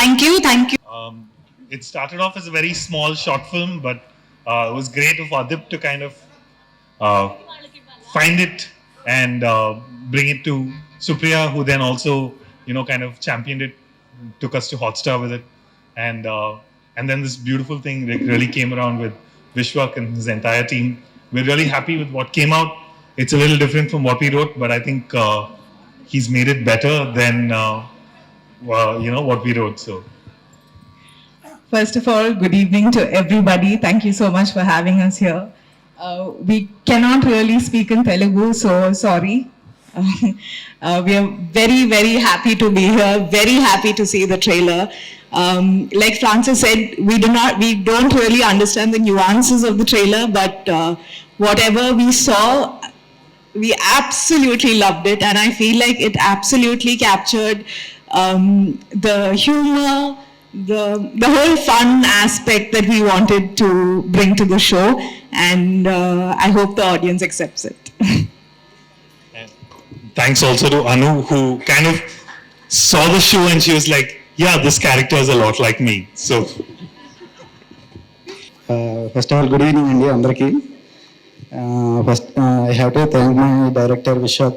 Thank you. It started off as a very small short film, but it was great of Adip to kind of uh, find it and bring it to Supriya, who then also, kind of championed it, took us to Hotstar with it, and then this beautiful thing really came around with Vishwak and his entire team. We're really happy with what came out. It's a little different from what we wrote, but I think he's made it better than what we wrote. So. First of all, good evening to everybody. Thank you so much for having us here. We cannot really speak in Telugu, so sorry. We are very, very happy to be here, very happy to see the trailer. Like Francis said, we don't really understand the nuances of the trailer, but whatever we saw, we absolutely loved it, and I feel like it absolutely captured the humor, the whole fun aspect that we wanted to bring to the show, and I hope the audience accepts it. Thanks also to Anu, who kind of saw the show and she was like, yeah, this character is a lot like me. So, first of all, good evening, India, Andarki. First, I have to thank my director Vishwak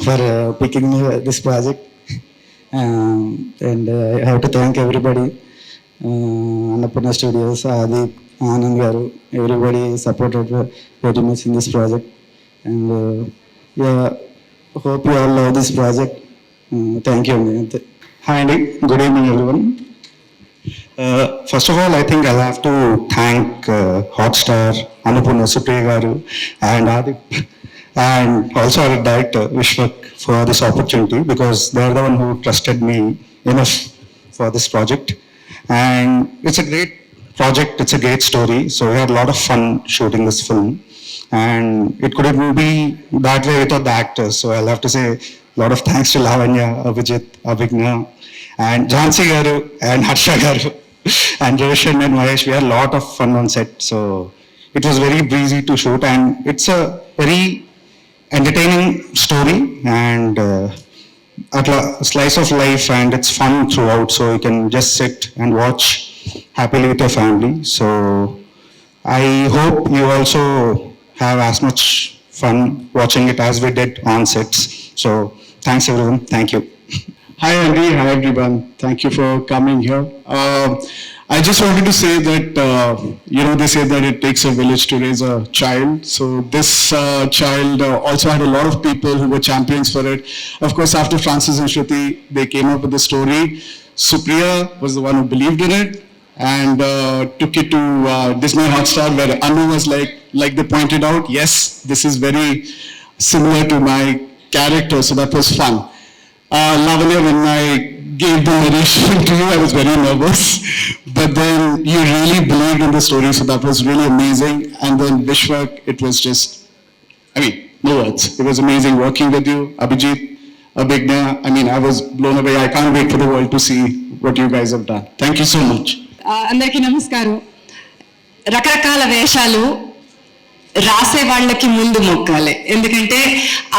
for picking me this project. And I have to thank everybody, Annapurna Studios, Adi, Anand Garu, everybody supported very much in this project. And yeah, hope you all love this project. Thank you. Hi, Andy. Good evening, everyone. First of all, I think I'll have to thank Hotstar, Annapurna Supriya Garu, and Adi, and also our director Vishwak for this opportunity, because they're the one who trusted me enough for this project. And it's a great project, it's a great story, so we had a lot of fun shooting this film, and it couldn't be that way without the actors. So I'll have to say a lot of thanks to Lavanya, Abhijit, Abhigna, and Jhansi Garu, and Harsha Garu, and Roshan and Mahesh. We had a lot of fun on set, so it was very breezy to shoot, and it's a very entertaining story and a slice of life, and it's fun throughout, so you can just sit and watch happily with your family. So I hope you also have as much fun watching it as we did on sets. So thanks everyone. Thank you. Hi Andy, hi everyone. Thank you for coming here. I just wanted to say that, they say that it takes a village to raise a child. So this child also had a lot of people who were champions for it. Of course, after Francis and Shruti, they came up with the story. Supriya was the one who believed in it and took it to Disney Hotstar, where Anu was like they pointed out, yes, this is very similar to my character, so that was fun. Lavanya, when I gave the narration to you, I was very nervous, but then you really believed in the story, so that was really amazing. And then Vishwak, it was just, no words. It was amazing working with you, Abhijit, Abhigna. I was blown away. I can't wait for the world to see what you guys have done. Thank you so much. Andariki namaskaram. రకరకాల వేషాలు రాసే వాళ్ళకి ముందు మొక్కాలి, ఎందుకంటే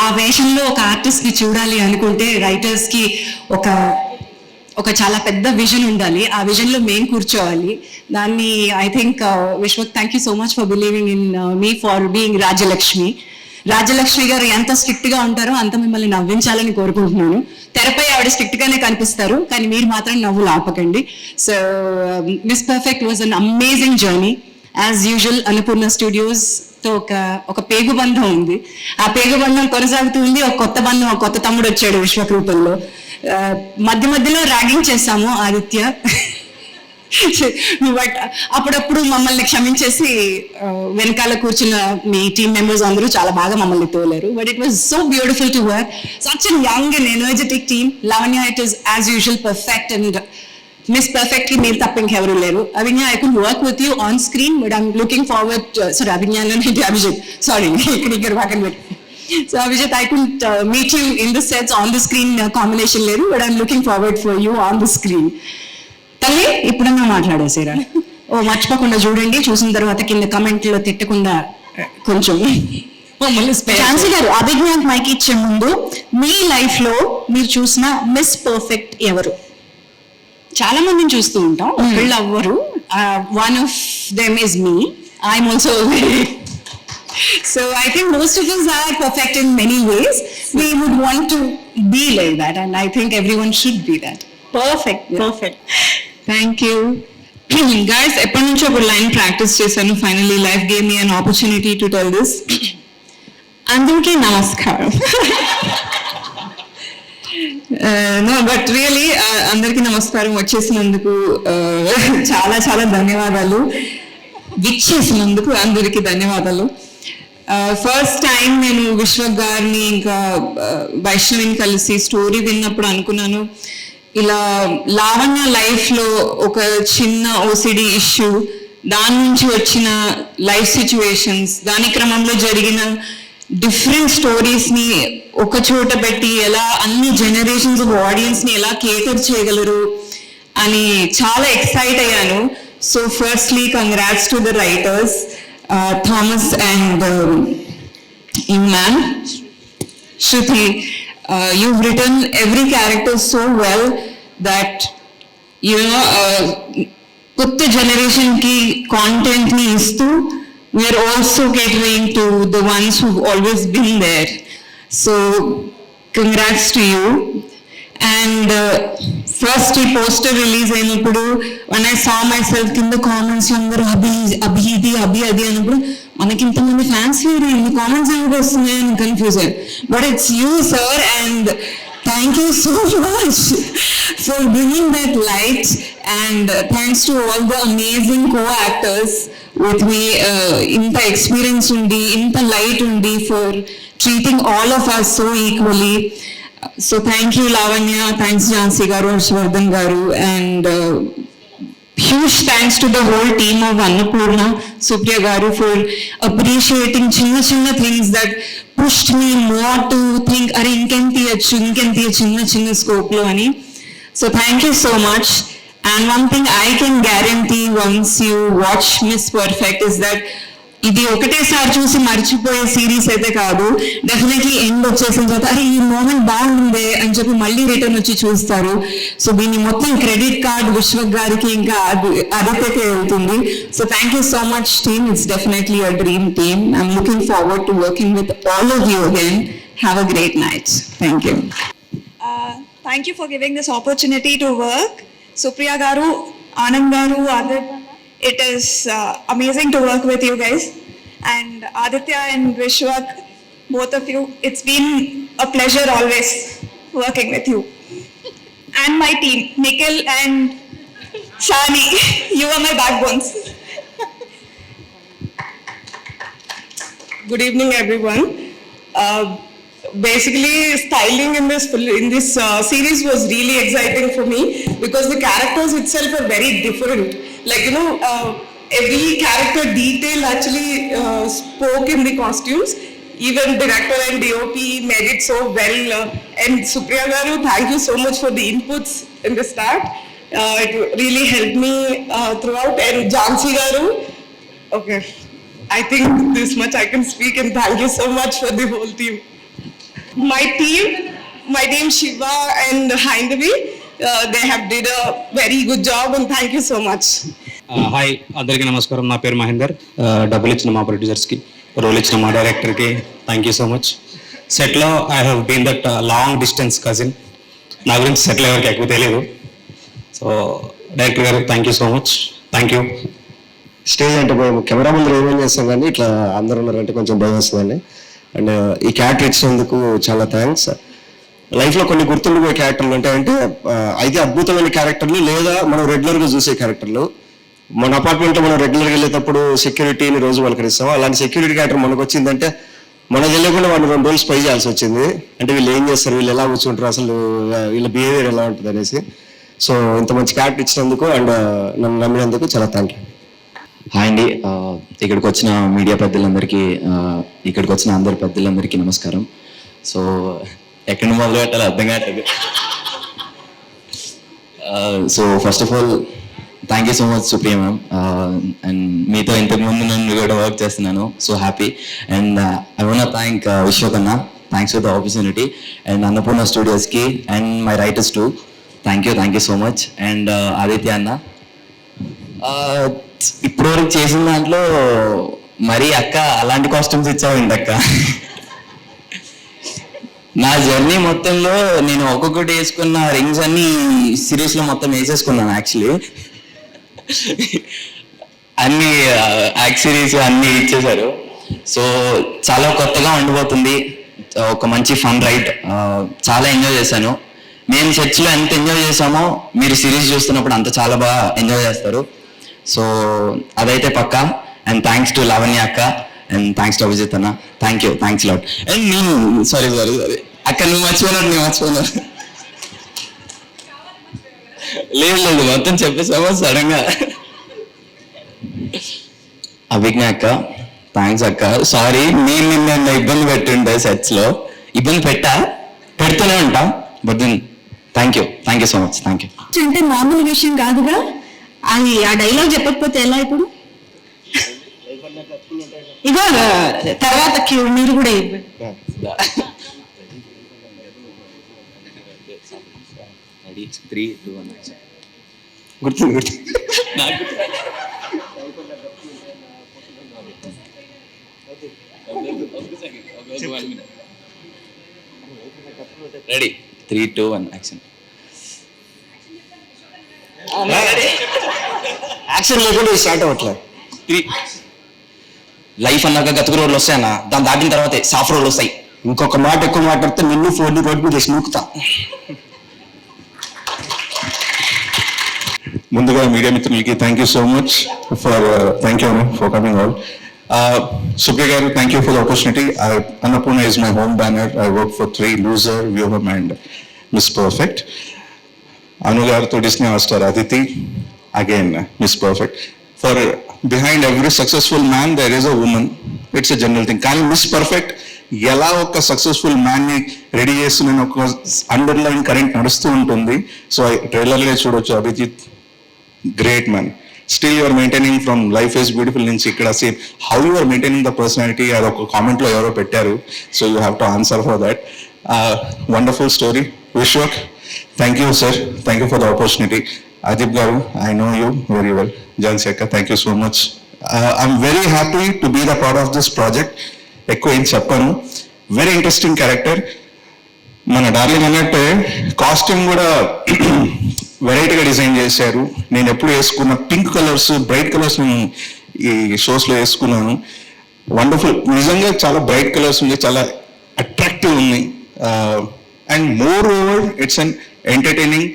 ఆ వేషంలో ఒక ఆర్టిస్ట్ని చూడాలి అనుకుంటే రైటర్స్కి ఒక చాలా పెద్ద విజన్ ఉండాలి. ఆ విజన్లో మేము కూర్చోవాలి. దాన్ని I think Vishwak, thank you so much for believing in me for being Rajalakshmi గారు ఎంత స్ట్రిక్ట్గా ఉంటారో అంత మిమ్మల్ని నవ్వించాలని కోరుకుంటున్నాను. తెరపై ఆవిడ స్ట్రిక్ట్గానే కనిపిస్తారు, కానీ మీరు మాత్రం నవ్వులు ఆపకండి. So miss perfect was an amazing journey. As usual Annapurna స్టూడియోస్తో ఒక పేగుబంధం ఉంది. ఆ పేగుబంధం కొనసాగుతూ ఉంది. ఒక కొత్త బంధం, ఒక కొత్త తమ్ముడు వచ్చాడు విశ్వక్ రూపంలో. మధ్యలో ర్యాగింగ్ చేశాము ఆదిత్య, బట్ అప్పుడప్పుడు మమ్మల్ని క్షమించేసి వెనకాల కూర్చున్న మీ టీమ్ మెంబర్స్ అందరూ చాలా బాగా మమ్మల్ని తోలారు. But it was so beautiful to work. Such an young and energetic team. Lavanya, it is as usual perfect and miss perfect కి మీరు తప్ప ఇంకెవరూ లేరు. Abhigna, I could work with you on screen, but I'm looking forward. Sorry, Abhijit, sorry, ఇక్కడ పక్కన పెట్టి. So Abhijit, I couldn't meet you in the sets on the screen combination leru, but I'm looking forward for you on the screen. తల్లి, ఇప్పుడన్నా మాట్లాడేసారా? మర్చిపోకుండా చూడండి. చూసిన తర్వాత కింద కమెంట్లో తిట్టకుండా కొంచెం ఝాన్సీ గారు, అభిజ్ఞాన్ మైక్ ఇచ్చే ముందు మీ లైఫ్ లో మీరు చూసిన మిస్ పర్ఫెక్ట్ ఎవరు? చాలా మందిని చూస్తూ ఉంటాం, ఒకళ్ళు అవ్వరు. One of them is me. I'm also so I think most of us are perfect in many ways. We would want to be like that, and I think everyone should be that. Perfect. Thank you guys. ఎప్పటి నుంచో ఒక line practice చేశాను. Finally life gave me an opportunity to tell this. అందరికీ నమస్కారం. No but really అందరికీ నమస్కారం. వచ్చేసినందుకు చాలా చాలా ధన్యవాదాలు. విచ్చేసినందుకు అందరికీ ధన్యవాదాలు. ఫస్ట్ టైం నేను విశ్వక్ గారిని ఇంకా వైష్ణవిని కలిసి స్టోరీ విన్నప్పుడు అనుకున్నాను, ఇలా లావణ్య లైఫ్లో ఒక చిన్న ఓసిడి ఇష్యూ, దాని నుంచి వచ్చిన లైఫ్ సిచ్యువేషన్స్, దాని క్రమంలో జరిగిన డిఫరెంట్ స్టోరీస్ని ఒక చోట పెట్టి ఎలా అన్ని జనరేషన్స్ ఆఫ్ ఆడియన్స్ని ఎలా కేటర్ చేయగలరు అని చాలా ఎక్సైట్ అయ్యాను. So firstly congrats to the writers, Thomas and you ma'am, Shruti. You've written every character so well that you know kotta generation ki content ni istu we are also catering to the ones who've always been there. So congrats to you. And first ఈ poster release అయినప్పుడు when I saw myself in the comments అందరూ అభి ఇది అభి అది అన్నప్పుడు మనకి ఇంతమంది fans లేరు, ఇన్ని కామెంట్స్ ఎందుకు వస్తున్నాయి అని కన్ఫ్యూజ్ అయ్యాను. But it's you sir, and thank you so much for bringing that light, and thanks to all the amazing co actors with me. ఇంత ఎక్స్పీరియన్స్ ఉండి ఇంత లైట్ ఉండి for treating all of us so equally. So thank you Lavanya, thanks Jhansi garu, Harshvardhan garu, and huge thanks to the whole team of Annapurna, Supriya garu, for appreciating chinna things that pushed me more to think are inkenti chinna scope lo ani. So thank you so much. And one thing I can guarantee once you watch Miss Perfect is that ఇది ఒకటేసారి చూసి మర్చిపోయే series అయితే కాదు. Definitely end వచ్చేసిన తర్వాత అరే ఈ మూమెంట్ బాగుంది అని చెప్పి మళ్ళీ రిటర్న్ వచ్చి చూస్తారు. సో దీన్ని మొత్తం క్రెడిట్ కార్డ్ విశ్వక్ గారికి ఇంకా ఆదిత్యకి వెళ్తుంది. So thank you so much team. It's definitely a dream team. I'm looking forward to working with all of you again. Have a great night. Thank you. Thank you for giving this opportunity to work. Supriya garu, Anand garu, Aditya. It is amazing to work with you guys. And Aditya and Vishwak, both of you, it's been a pleasure always working with you. And my team, Nikhil and Shani, you are my backbones. Good evening, everyone. Basically, styling in this series was really exciting for me because the characters itself are very different. Like, you know, every character detail actually spoke in the costumes. Even director and DOP made it so well. And Supriya garu, thank you so much for the inputs in the start. It really helped me throughout. And Jhansi garu, okay, I think this much I can speak, and thank you so much for the whole team. My team Shiva and Haindavi, they have did a very good job, and thank you so much. Hi అందరికీ నమస్కారం. నా పేరు మహేందర్. డబ్బులు ఇచ్చిన మా ప్రొడ్యూసర్స్కి, role ఇచ్చిన మా డైరెక్టర్కి థ్యాంక్ యూ సో మచ్. సెట్లో I have been that long distance cousin. నా గురించి సెట్లో ఎవరికి ఎక్కువ తెలియదు. సో డైరెక్టర్ గారు thank you so much. Thank you. Stage అంటే మేము కెమెరా ముందు ఏమేం చేస్తాం కానీ ఇట్లా అందరూ ఉన్నారంటే కొంచెం భయం వస్తుందండి. అండ్ ఈ క్యారెక్టర్ ఇచ్చినందుకు చాలా థ్యాంక్స్. లైఫ్లో కొన్ని గుర్తుండిపోయే క్యారెక్టర్లు ఉంటాయంటే అయితే అద్భుతమైన క్యారెక్టర్లు లేదా మనం రెగ్యులర్గా చూసే క్యారెక్టర్లు. మన అపార్ట్మెంట్లో మనం రెగ్యులర్గా వెళ్ళేటప్పుడు సెక్యూరిటీని రోజు పలకరిస్తాం. అలాంటి సెక్యూరిటీ క్యారెక్టర్ మనకు వచ్చిందంటే మనకు తెలియకుండా వాళ్ళు 2 రోజులు స్పై చేయాల్సి వచ్చింది. అంటే వీళ్ళు ఏం చేస్తారు, వీళ్ళు ఎలా కూర్చుంటారు, అసలు వీళ్ళ బిహేవియర్ ఎలా ఉంటుంది అనేసి. సో ఇంత మంచి క్యారెక్టర్ ఇచ్చినందుకు అండ్ నన్ను నమ్మినందుకు చాలా థ్యాంక్ యూ. హాయ్ అండి. ఇక్కడికి వచ్చిన మీడియా పెద్దలందరికీ, ఇక్కడికి వచ్చిన అందరి పెద్దలందరికీ నమస్కారం. సో ఎక్కడ మొదలు పెట్టాలో అర్థం కావట్లేదు. So first of all thank you so much Supriya ma'am. And మీతో ఇంతకుముందు నేను కూడా వర్క్ చేస్తున్నాను. So happy. And I want thank Vishwak అన్న. Thanks for the opportunity. And Annapurna స్టూడియోస్కి and my writers too. Thank you so much. And Aditya అన్న, ఇప్పటివరకు చేసిన దాంట్లో మరీ అక్క అలాంటి కాస్ట్యూమ్స్ ఇచ్చావండి అక్క. నా జర్నీ మొత్తంలో నేను ఒక్కొక్కటి వేసుకున్న రింగ్స్ అన్ని సిరీస్లో మొత్తం వేసేసుకున్నాను యాక్చువల్లీ. అన్ని యాక్సరీస్ అన్ని ఇచ్చేశారు. సో చాలా కొత్తగా ఉండిపోతుంది, ఒక మంచి ఫన్ రైడ్. చాలా ఎంజాయ్ చేశాను. మేము సెట్స్లో ఎంత ఎంజాయ్ చేసామో మీరు సిరీస్ చూస్తున్నప్పుడు అంత చాలా బాగా ఎంజాయ్ చేస్తారు. సో అదైతే పక్కా. అండ్ థ్యాంక్స్ టు లావణ్య అక్క అండ్ థ్యాంక్స్ టు అభిజిత్ అన్న. Thanks lot. అండ్ నేను సారీ అక్క, నువ్వు మర్చిపోయినాడు, నేను మర్చిపోయినాను. లేదు మొత్తం చెప్పేసామా సడన్ గా. అభిజ్ఞ అక్క, థ్యాంక్స్ అక్క. సారీ, నేను నిన్న ఇబ్బంది పెట్టుండే సెట్స్ లో. ఇబ్బంది పెడుతూనే ఉంటా, but then thank you so much. Thank you. అంటే మామూలు విషయం కాదుగా అది. ఆ డైలాగ్ చెప్పకపోతే ఎలా ఇప్పుడు? ఇగో తర్వాత మీరు కూడా గుర్తుంది. Ready, 3, 2, 1 action. యాక్షన్ లేకుండా స్టార్ట్ అవ్వట్లేదు. లైఫ్ అన్నాక గతుకు రోడ్లు వస్తాయన్న, దాన్ని దాటిన తర్వాతే సాఫ్ రోడ్లు వస్తాయి. ఇంకొక మాట ఎక్కువ మాట్లాడితే నిన్ను ఫోన్ రోడ్ మీద స్నూకుతా. ముందుగా మీడియా మిత్రులకి thank you so much thank you for coming all. Supriya garu, thank you for the opportunity. Annapurna is my home banner. I work for 3, Loser, Vyomam and Miss Perfect. Anu garu to Disney Hotstar, Aditi, again Miss Perfect. For behind every successful man there is a woman. It's a general thing. Kani Miss Perfect ఎలా ఒక successful man ని ready చేస్తున్న ఒక underline current నడుస్తూ ఉంటుంది. So ట్రైలర్లో చూడొచ్చు, Abhijit great man. Still you're maintaining from life is beautiful నుంచి ఇక్కడ same how you're maintaining the personality, అది ఒక కామెంట్లో ఎవరో పెట్టారు. So you have to answer for that. Wonderful story. Vishwak, thank you sir, thank you for the opportunity. Adeep garu, I know you very well. Jhansi అక్క, thank you so much. I'm very happy to be the part of this project. ఎక్కువ ఏం చెప్పాను. Very interesting character. మన darling అన్నట్టే costume కూడా వెరైటీగా design చేశారు. నేను ఎప్పుడు వేసుకున్న పింక్ కలర్స్, బ్రైట్ కలర్స్ నేను ఈ షోస్లో వేసుకున్నాను. వండర్ఫుల్, నిజంగా చాలా బ్రైట్ కలర్స్ ఉన్నాయి, చాలా అట్రాక్టివ్ ఉన్నాయి. And more over it's an entertaining,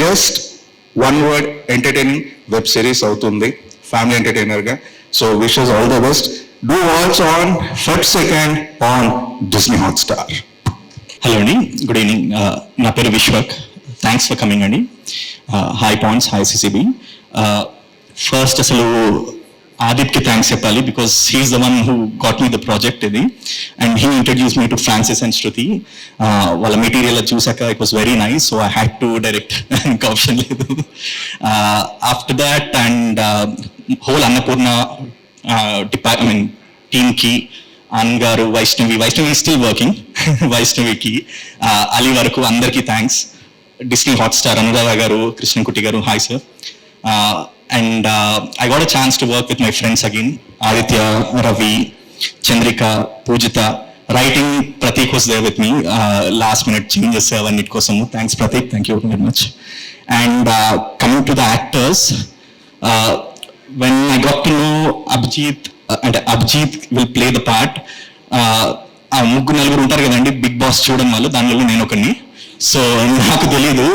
just one word entertaining web series అవుతుంది, ఫ్యామిలీ ఎంటర్టైనర్గా. So wishes all the best. Do watch on Feb 2nd on Disney Hotstar. Hello అండి, good evening. నా పేరు Vishwak. Thanks for coming అండి. Hi points, hi CCB. First అసలు ఆదిత్కి thanks చెప్పాలి, because he's the one who got me the project ఇది. And he introduce me to Francis and శృతి. వాళ్ళ material చూసాక it was very nice, so I had to direct, ఇంకా option లేదు. After that and whole Annapurna team కి, Anand garu, Vaishnavi still working, వైష్ణవికి, అలీ వరకు అందరికీ thanks. Disney Hotstar Anuradha garu, Krishnakutti garu, hi sir. And I got a chance to work with my friends again, Aditya, Ravi, Chandrika, Pujitha. Writing Prateek was there with me. Last minute changes అవన్నిటి కోసము thanks Prateek, thank you very much. And coming to the actors, when I got to know Abhijit will play the part, ఆ ముగ్గురు నలుగురు ఉంటారు కదండి big boss చూడడం వాళ్ళు, దానిలో నేను ఒకరిని. సో నాకు తెలీదు,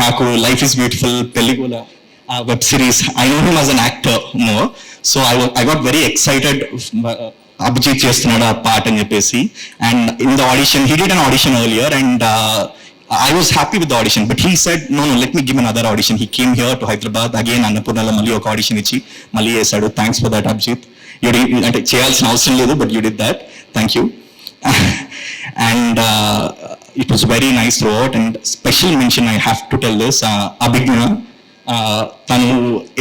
నాకు life is beautiful, Pelligola web series, I know him as an actor more. So I got very excited, Abhijit చేస్తున్నాడు ఆ పార్ట్ అని చెప్పేసి. And in the audition, he did an audition earlier and I was happy with the audition, but he said, no, let me give another audition. He came here to Hyderabad, again Annapurnala malli oka audition ichi malli chesadu. Thanks for that, Abhijit. You did, ante cheyalsina avasaram ledu, but you did that. Thank you. And it was very nice throughout. And special mention, I have to tell this, Abhigna, tanu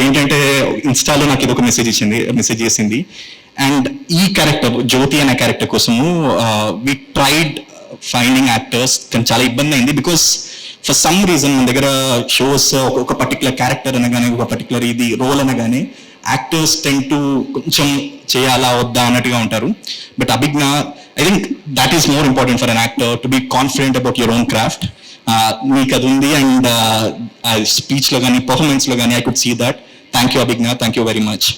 entante Insta lo నాకు ఇదొక message చేసింది. And ఈ character జ్యోతి అనే character కోసము we tried finding actors, కానీ చాలా ఇబ్బంది అయింది, బికాస్ ఫర్ సమ్ రీజన్ మన దగ్గర షోస్ ఒక పర్టికులర్ క్యారెక్టర్ అనగానే, ఒక పర్టికులర్ ఇది రోల్ అనగానే యాక్టర్స్ టెన్ టు కొంచెం చేయాలా వద్దా అన్నట్టుగా ఉంటారు. But Abhigna, I think that is more important for an actor to be confident about your own craft. మీకు అది ఉంది. అండ్ స్పీచ్లో కానీ పర్ఫార్మెన్స్లో కానీ I could see that. Thank you Abhigna, thank you very much.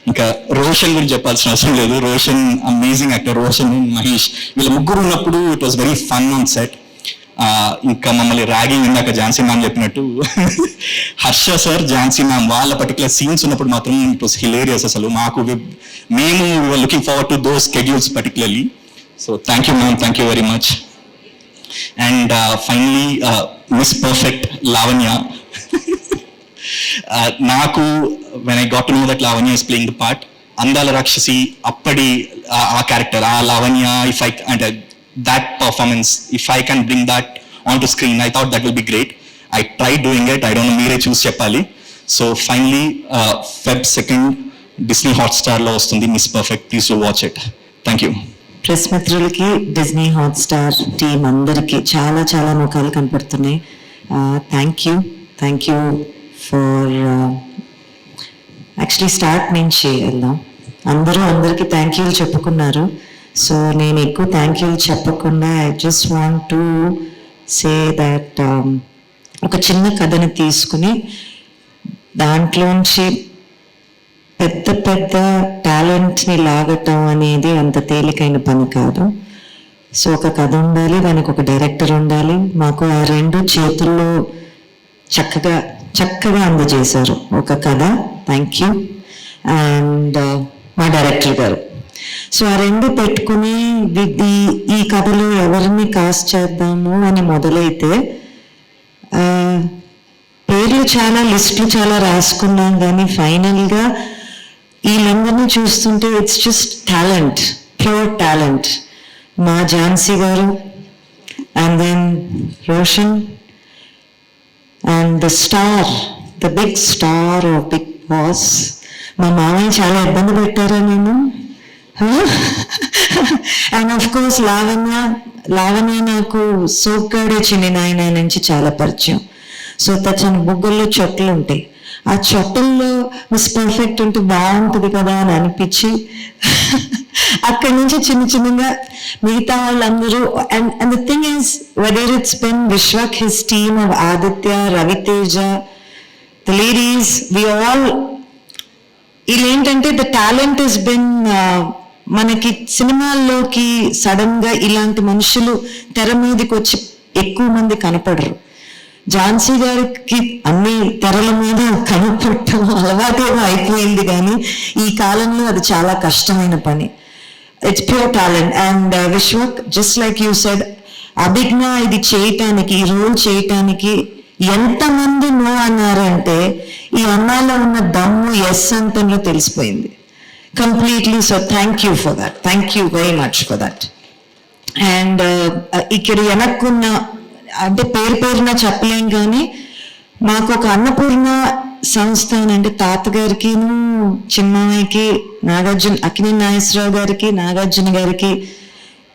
ఇంకా రోషన్ గురించి చెప్పాల్సిన అవసరం లేదు. Roshan amazing actor. Roshan and Mahesh వీళ్ళ ముగ్గురు ఉన్నప్పుడు it was very fun on set. ఇంకా మమ్మల్ని ర్యాగింగ్ ఇందాక ఝాన్సీ మ్యామ్ చెప్పినట్టు హర్ష సార్, ఝాన్సీ మ్యామ్ వాళ్ళ పర్టికులర్ సీన్స్ ఉన్నప్పుడు మాత్రం ఇట్ వాస్ హిలేరియస్. అసలు మేము looking forward to those schedules particularly. So thank you ma'am, thank you very much. And finally miss perfect Lavanya. నాకు when I got to know that Lavanya is playing the part, Andala Rakshasi అప్పటి ఆ character, ఆ Lavanya, if I అంటే that performance, if I can bring that onto screen, I thought that will be great. I tried doing it. I don't know, meere choose cheppali. So finally Feb 2nd Disney Hotstar lo vastundi Miss Perfect. Please do watch it. Thank you. Press మిత్రులకి, Disney Hotstar team అందరికీ చాలా చాలా ముఖాలు కనపడుతున్నాయి. Thank you for actually start నుంచి వెళ్దాం. అందరికీ thank యూలు చెప్పుకున్నారు. సో నేను ఎక్కువ థ్యాంక్ యూలు చెప్పకుండా I just want to say that ఒక చిన్న కథని తీసుకుని దాంట్లోంచి పెద్ద టాలెంట్ని లాగటం అనేది అంత తేలికైన పని కాదు. సో ఒక కథ ఉండాలి, దానికి ఒక డైరెక్టర్ ఉండాలి. మాకు ఆ రెండు చేతుల్లో చక్కగా అందజేశారు ఒక కథ. Thank you. అండ్ మా డైరెక్టర్ గారు. సో ఆ రెండు పెట్టుకుని ఈ కథలో ఎవరిని కాస్ట్ చేద్దాము అని మొదలైతే పేర్లు లిస్టులు చాలా రాసుకున్నాం, కానీ ఫైనల్గా వీళ్ళందరినీ చూస్తుంటే it's just talent, pure talent. మా ఝాన్సీ గారు, and then Roshan, and the big star of Bigg Boss. మా మామయ్య చాలా ఇబ్బంది పెట్టారా నేను. అండ్ ఆఫ్ కోర్స్ లావణ్య నాకు సోగ్గాడే చిన్ని నాయన నుంచి చాలా పరిచయం. సో తన బుగ్గల్లో చొట్టలు ఉంటాయి. ఆ చొట్టల్లో మిస్ పర్ఫెక్ట్ ఉంటే బాగుంటుంది కదా అని అనిపించి అక్కడి నుంచి చిన్నగా మిగతా వాళ్ళందరూ. And the thing is, whether it's been Vishwak, his team of Aditya, Raviteja, the ladies, we all, వీళ్ళేంటంటే ద టాలెంట్ ఇస్ బిన్, మనకి సినిమాల్లోకి సడన్ గా ఇలాంటి మనుషులు తెర మీదకి వచ్చి ఎక్కువ మంది కనపడరు. ఝాన్సీ గారికి అన్ని తెరల మీద కనపడటం అలవాటుగా అయిపోయింది, కానీ ఈ కాలంలో అది చాలా కష్టమైన పని. It's pure talent. And Vishwak, just like you said, Abhigna ఇది చేయటానికి, ఈ రోల్ చేయటానికి ఎంతమంది నో అన్నారంటే ఈ అమ్మాయిలో ఉన్న దమ్ము ఎస్ అంతంలో తెలిసిపోయింది completely. So thank you for that, thank you very much for that. And ఇక్కడ వెనక్కున్న, అంటే పేరున చెప్పలేం, కానీ మాకు ఒక అన్నపూర్ణ సంస్థ అంటే తాతగారికి, చిన్నమ్మకి, అక్కినేని నాగేశ్వరరావు గారికి, నాగార్జున గారికి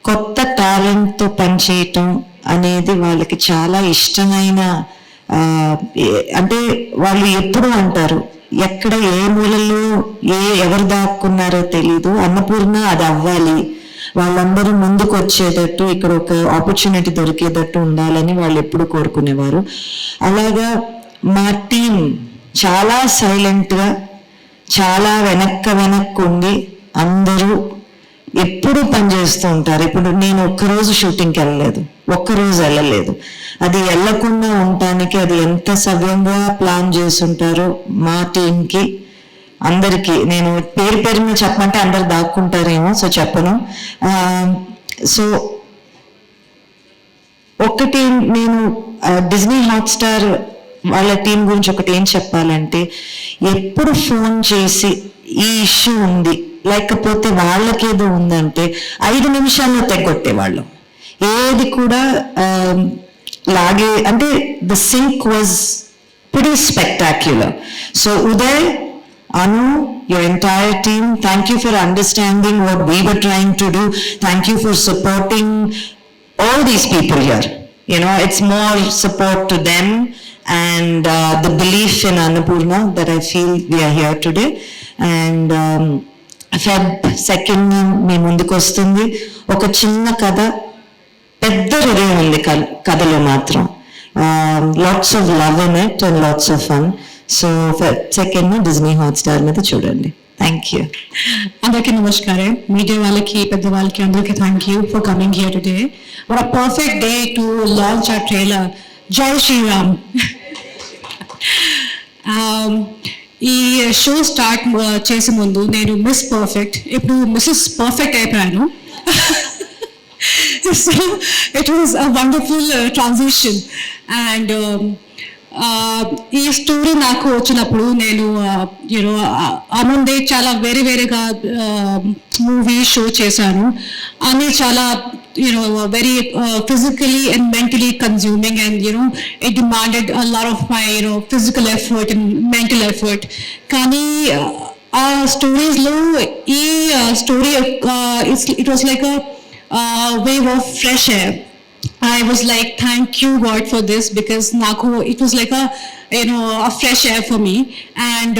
కొత్త టాలెంట్తో పనిచేయటం అనేది వాళ్ళకి చాలా ఇష్టమైన. అంటే వాళ్ళు ఎప్పుడు అంటారు, ఎక్కడ ఏ మూలలో ఎవరు దాక్కున్నారో తెలీదు, అన్నపూర్ణ అది అవ్వాలి, వాళ్ళందరూ ముందుకు వచ్చేటట్టు, ఇక్కడ ఒక ఆపర్చునిటీ దొరికేటట్టు ఉండాలని వాళ్ళు ఎప్పుడు కోరుకునేవారు. అలాగా మా టీం చాలా సైలెంట్గా, చాలా వెనక్కు ఉండి అందరూ ఎప్పుడూ పనిచేస్తూ ఉంటారు. ఇప్పుడు నేను ఒక్కరోజు షూటింగ్కి వెళ్ళలేదు. అది వెళ్ళకుండా ఉండటానికి అది ఎంత సవ్యంగా ప్లాన్ చేస్తుంటారో మా టీంకి అందరికీ. నేను పేరున చెప్పమంటే అందరు దాక్కుంటారేమో, సో చెప్పను. సో ఒకటి నేను డిజ్నీ హాట్స్టార్ వాళ్ళ టీం గురించి ఒకటి ఏం చెప్పాలంటే, ఎప్పుడు ఫోన్ చేసి ఈ ఇష్యూ ఉంది, లేకపోతే వాళ్ళకేదో ఉందంటే 5 నిమిషాల్లో తెగొట్టేవాళ్ళం. ఏది కూడా లాగే, అంటే the sync was pretty spectacular. So Uday, Anu, your entire team, thank you for understanding what we were trying to do. Thank you for supporting all these people here. it's more support to them and the belief in Annapurna that I feel we are here today. And Feb 2nd మీ ముందుకు వస్తుంది ఒక చిన్న కథ, పెద్ద హృదయం ఉంది కథలో మాత్రం. Lots of love in it and lots of fun. So Feb 2nd Disney Hotstar మీద చూడండి. Thank you. అందరికీ నమస్కారం. మీడియా వాళ్ళకి, పెద్ద వాళ్ళకి అందరికీ thank you for coming here today. What a perfect day to launch our trailer. జై శ్రీరామ్. ఈ షో స్టార్ట్ చేసే ముందు నేను మిస్ పర్ఫెక్ట్, ఇప్పుడు మిస్సెస్ పర్ఫెక్ట్ అయిపోయాను. So it was a wonderful transition and ఈ స్టోరీ నాకు వచ్చినప్పుడు నేను ముందే చాలా వేరేగా మూవీ షో చేశాను. అన్నీ చాలా very physically and mentally consuming, and it demanded a lot of my physical effort and mental effort. Kani ఆ స్టోరీస్ లో ఈ story it was like a wave of fresh air. I was like, thank you God for this, because naku it was like a a fresh air for me. And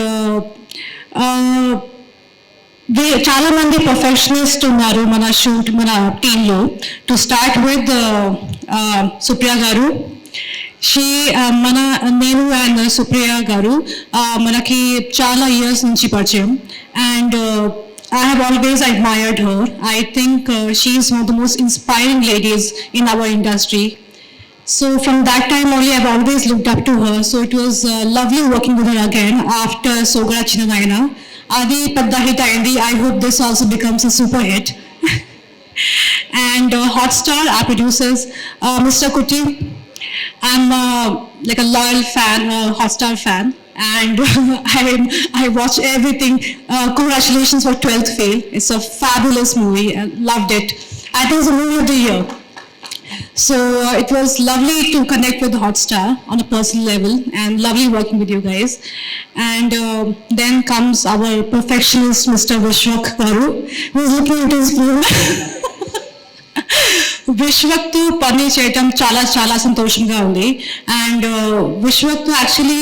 చాలా మంది ప్రొఫెషనలిస్ట్ ఉన్నారు మన టీంలో. To start with Supriya గారు. నేను and Supriya గారు మనకి చాలా ఇయర్స్ నుంచి పరిచయం. And I have always admired her. I think she is one of the most inspiring ladies in our industry. So from that time only, I've always looked up to her. So it was lovely working with her again after Sogara Chinnanaina. Adi Padda hit ayindi. I hope this also becomes a super hit. And Hotstar, our producers, Mr. Kuti, I'm like a loyal fan, Hotstar fan. And I watch everything. Congratulations for 12th Fail. It's a fabulous movie. I loved it. I think it's a movie of the year. So it was lovely to connect with Hotstar on a personal level, and lovely working with you guys. And then comes our perfectionist, Mr. Vishwak Garu, who's looking at his phone. విశ్వక్తో పని చేయటం చాలా చాలా సంతోషంగా ఉంది. And విశ్వక్తో actually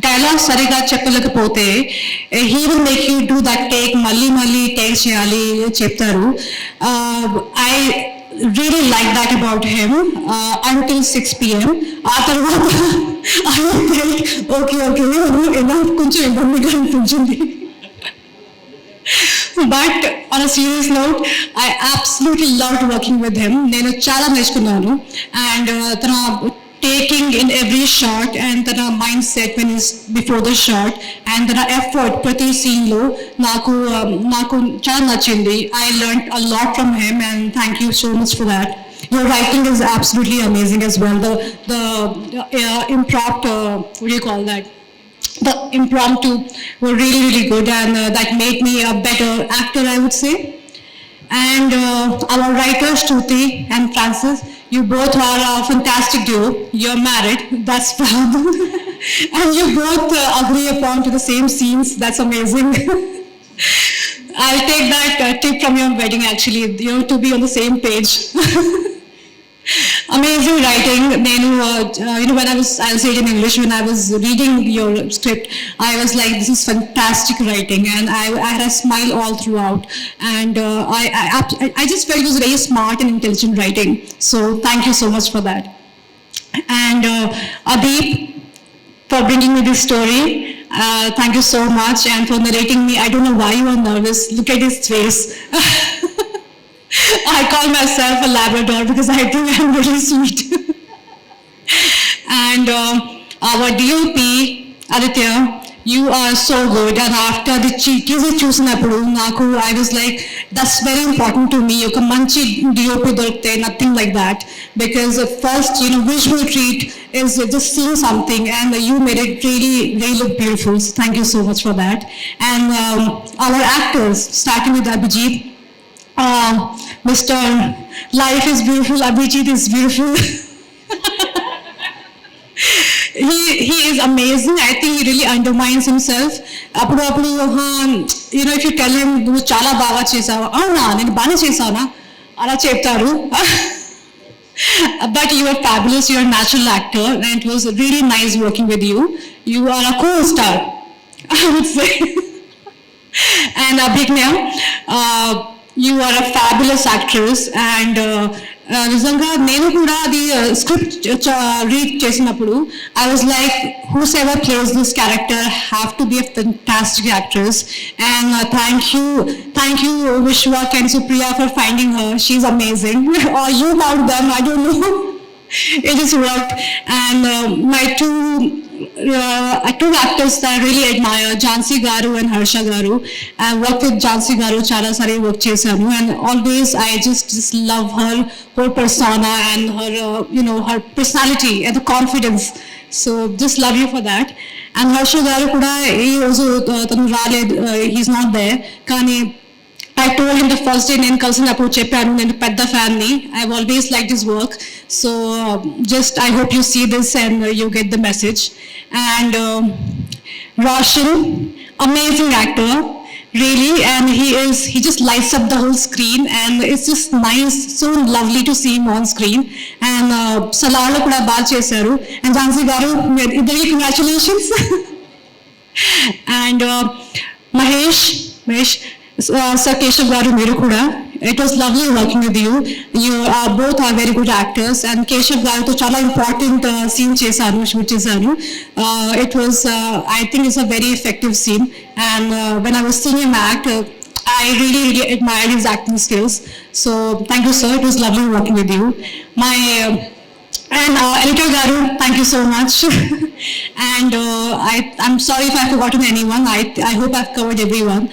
dialogue సరిగా చెప్పలేకపోతే he will make you do that take, మళ్ళీ take చేయాలి చెప్తారు. I really like that about him until 6 PM. ఆ తర్వాత ఓకే ఎలా కొంచెం ఇబ్బందిగా అనిపించింది. But on a serious note, I absolutely loved working with him. నేను చాలా నేర్చుకున్నాను. And తన taking in every shot and తన mindset when he's before the shot and తన effort ప్రతి scene లో నాకు చాలా నచ్చింది. I learned a lot from him, and thank you so much for that. Your writing is absolutely amazing as well. The impromptu, what do you call that? The impromptu were really good, and that made me a better actor, I would say. And our writers, Shruti and Francis, you both are a fantastic duo. You're married, that's proud. And you both agree upon to the same scenes, that's amazing. I'll take that tip from your wedding, actually, to be on the same page. Amazing writing. When I'll say it in English, when I was reading your script, I was like, this is fantastic writing, and I had a smile all throughout. And I just felt it was very smart and intelligent writing. So thank you so much for that. And Adeep, for bringing me this story. Thank you so much, and for narrating me. I don't know why you are nervous. Look at his face. I call myself a Labrador because I think I'm really sweet. And our DOP, Aditya, you are so good. And after the teaser చూసినప్పుడు నాకు I was like, that's very important to me. ఒక మంచి DOP దొరికితే, nothing like that. Because first, visual treat is just seeing something, and you made it really look beautiful. So thank you so much for that. And our actors, starting with Abhijit, Mr. Life is beautiful, Abhijit is beautiful. He is amazing. I think he really undermines himself. Appudu if you tell him నువ్వు చాలా బాగా చేసావు, అవునా నేను బాగా చేసానా అలా చెప్తారు. But you are fabulous. You are a natural actor, and it was really nice working with you. You are a co-star, I would say. And Abhignya, you are a fabulous actress. And నిజంగా నేను కూడా అది script read చేసినప్పుడు I was like whose ever plays this character have to be a fantastic actress. And thank you Vishwak and Supriya for finding her. She's amazing. Are you love them, I don't know. It just worked. And my two actors that I really admire, Jhansi Garu and Harsha Garu. I worked with Jhansi Garu చాలా సారి work చేశాను, and always I just love her whole persona and her her personality and the confidence. So just love you for that. And Harsha Garu కూడా ఈ రోజు తను రాలేదు, he's not there. కానీ I told him the first day నేను కలిసినప్పుడు చెప్పాను నేను పెద్ద ఫ్యాన్ ని. I've always liked his work. So just I hope you see this and you get the message. And Roshan, amazing actor, really, and he just lights up the whole screen, and it's just nice, so lovely to see him on screen. And Salala kuda baga chesaru. And Jhansi garu, idari congratulations. And Mahesh, Sir Keshav Garu, Meeru kuda. It was lovely working with you. You both are very good actors. And Keshav Garu to chala important scene chesaru, shoot chesaru. It was, I think it's a very effective scene. And when I was seeing him act, I really admired his acting skills. So thank you, sir. It was lovely working with you. And Editor Garu, thank you so much. And I'm sorry if I've forgotten anyone. I hope I've covered everyone.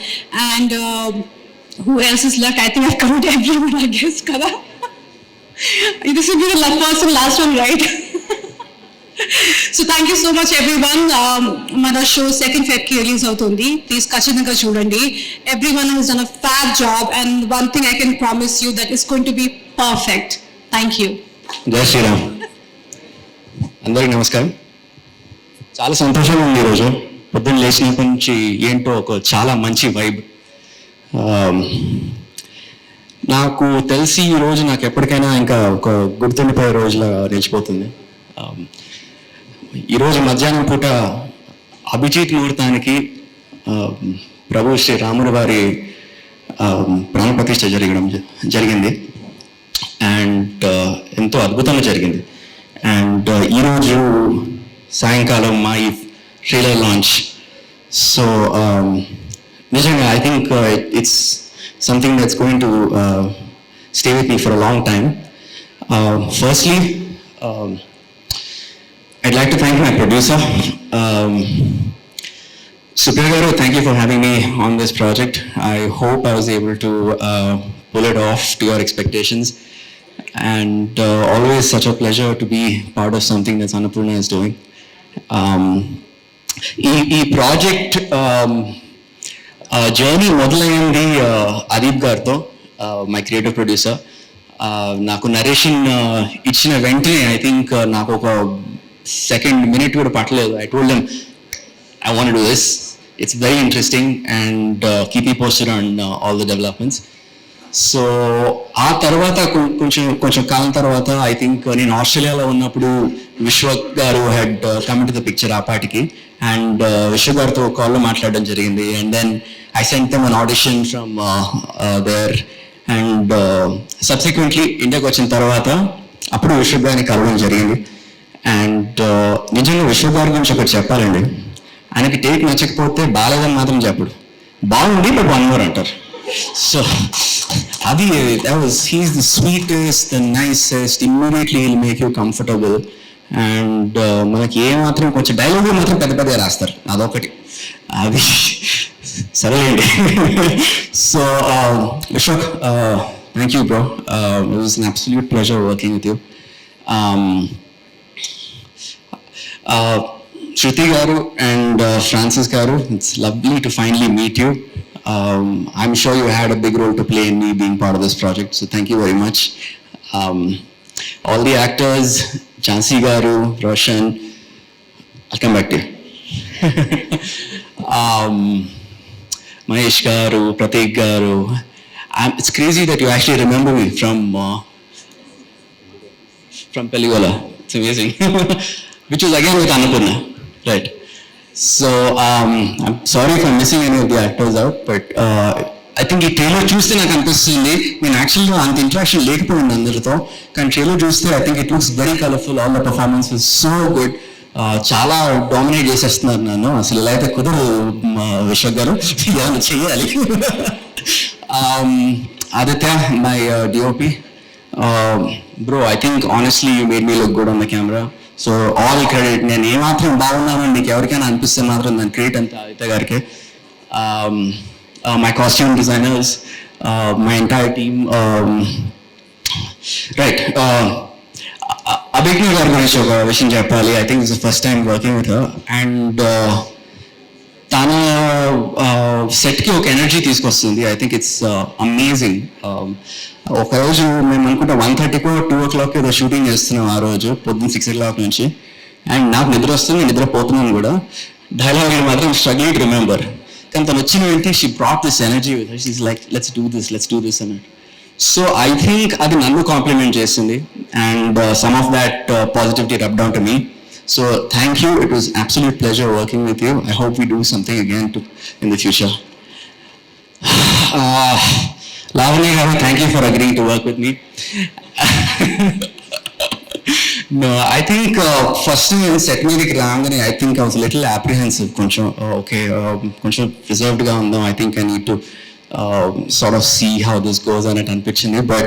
And who else is left? I think I've covered everyone, I guess. Kada? This will be the last one, right? So thank you so much, everyone. Mana show second Feb ki release avutundi. Please kachithanga chudandi. Everyone has done a fab job, and one thing I can promise you that it's going to be perfect. Thank you. జై శ్రీరామ్. అందరికీ నమస్కారం. చాలా సంతోషంగా ఉంది ఈరోజు. పొద్దున్న లేచినప్పటి నుంచి ఏంటో ఒక చాలా మంచి వైబ్. నాకు తెలిసి ఈరోజు నాకు ఎప్పటికైనా ఇంకా ఒక గుర్తుండిపోయే రోజులా నిలిచిపోతుంది. ఈరోజు మధ్యాహ్నం పూట అభిజిత్ ముహూర్తానికి ప్రభు శ్రీ రాముల వారి ప్రాణప్రతిష్ఠ జరిగింది. అండ్ ఎంతో అద్భుతంగా జరిగింది. అండ్ ఈరోజు సాయంకాలం మా ఈ ట్రైలర్ లాంచ్. సో నిజంగా I think it's something that's going to stay with me for a long time. Firstly I'd like to thank my producer, Supriya Garu. Thank you for having me on this project. I hope I was able to pull it off to your expectations. And always such a pleasure to be part of something that Annapurna is doing. ఈ project journey మొదలైంది అదీప్ గారితో, my creative producer. నాకు narration ఇచ్చిన వెంటనే I think నాకు ఒక second minute కూడా పట్టలేదు. I told them I want to do this. It's very interesting and keep me posted on all the developments. So ఆ తర్వాత కొంచెం కాలం తర్వాత ఐ థింక్ నేను ఆస్ట్రేలియాలో ఉన్నప్పుడు విశ్వక్ గారు head come to the picture ఆ పాటికి. అండ్ విశ్వక్ గారితో కాల్లో మాట్లాడడం జరిగింది. And then I sent them an audition from there. And subsequently ఇండియాకి వచ్చిన తర్వాత అప్పుడు విశ్వక్ గారిని కలవడం జరిగింది. అండ్ నిజంగా విశ్వక్ గారి గురించి ఒకటి చెప్పాలండి. ఆయనకి టేక్ నచ్చకపోతే బాలేదని మాత్రం చెప్పడు, బాగుంది బట్ వన్ మోర్ అంటారు. సో అది he's the sweetest, the nicest, immediately he'll make you comfortable. And మనకి ఏమాత్రం కొంచెం డైలాగ్ మాత్రం పెద్ద పెద్దగా రాస్తారు, అదొకటి అది సరేలేండి. So Vishwak, thank you bro. It was an absolute pleasure working with you. Shruti Garu and Francis Garu, it's lovely to finally meet you. I'm sure you had a big role to play in me being part of this project, so thank you very much. All the actors, Jhansi Garu, Roshan, I'll come back to you. Mahesh Garu, Prateek Garu. It's crazy that you actually remember me from Peligola. It's amazing. Which was again with Annapurna, right? So I'm sorry if I'm missing any of the actors out, but I think ఈ trailer చూస్తే నాకు అనిపిస్తుంది నేను యాక్చువల్గా అంత interaction లేకపోయింది అందరితో, కానీ ట్రైలర్ చూస్తే I think it looks very colourful. All the performance is so good. చాలా డామినేట్ చేసేస్తున్నారు నన్ను. అసలు ఇలా అయితే కుదరదు విశ్వక్ గారు, ఏమైనా చెయ్యాలి. Aditya, my DOP, bro, I think honestly you made me look good on the camera. So all credit. నేను ఏమాత్రం బాగున్నానని నీకు ఎవరికైనా అనిపిస్తే మాత్రం దాని క్రెడిట్ అంతా ఆదిత్య గారికి. My costume designers, my entire team. Right. Abhigna గారి గురించి ఒక విషయం చెప్పాలి. I think it's the first time working with her. And తన సెట్కి ఒక ఎనర్జీ తీసుకొస్తుంది. I think it's amazing. ఒకరోజు మేము అనుకుంటా 1:30కో 2 ఏదో షూటింగ్ చేస్తున్నాం ఆ రోజు పొద్దున్న 6 o'clock నుంచి. అండ్ నాకు నిద్ర వస్తుంది, నేను నిద్రపోతున్నాను కూడా. డైలాగ్ మాత్రం స్ట్రగ్లింగ్ టు రిమెంబర్. కానీ తను వచ్చిన వెంటనే she brought this energy with her. She's like let's do this అన్నట్టు. సో ఐ థింక్ అది నన్ను కాంప్లిమెంట్ చేసింది. And some of that positivity rub down to me. So thank you. It was absolute pleasure working with you. I hope we do something again in the future. Lavanya garu, thank you for agreeing to work with me. No, I think first time in set meediki raangane I think I was a little apprehensive. Koncham koncham reserved ga undam. I think I need to sort of see how this goes on at Anpichini, but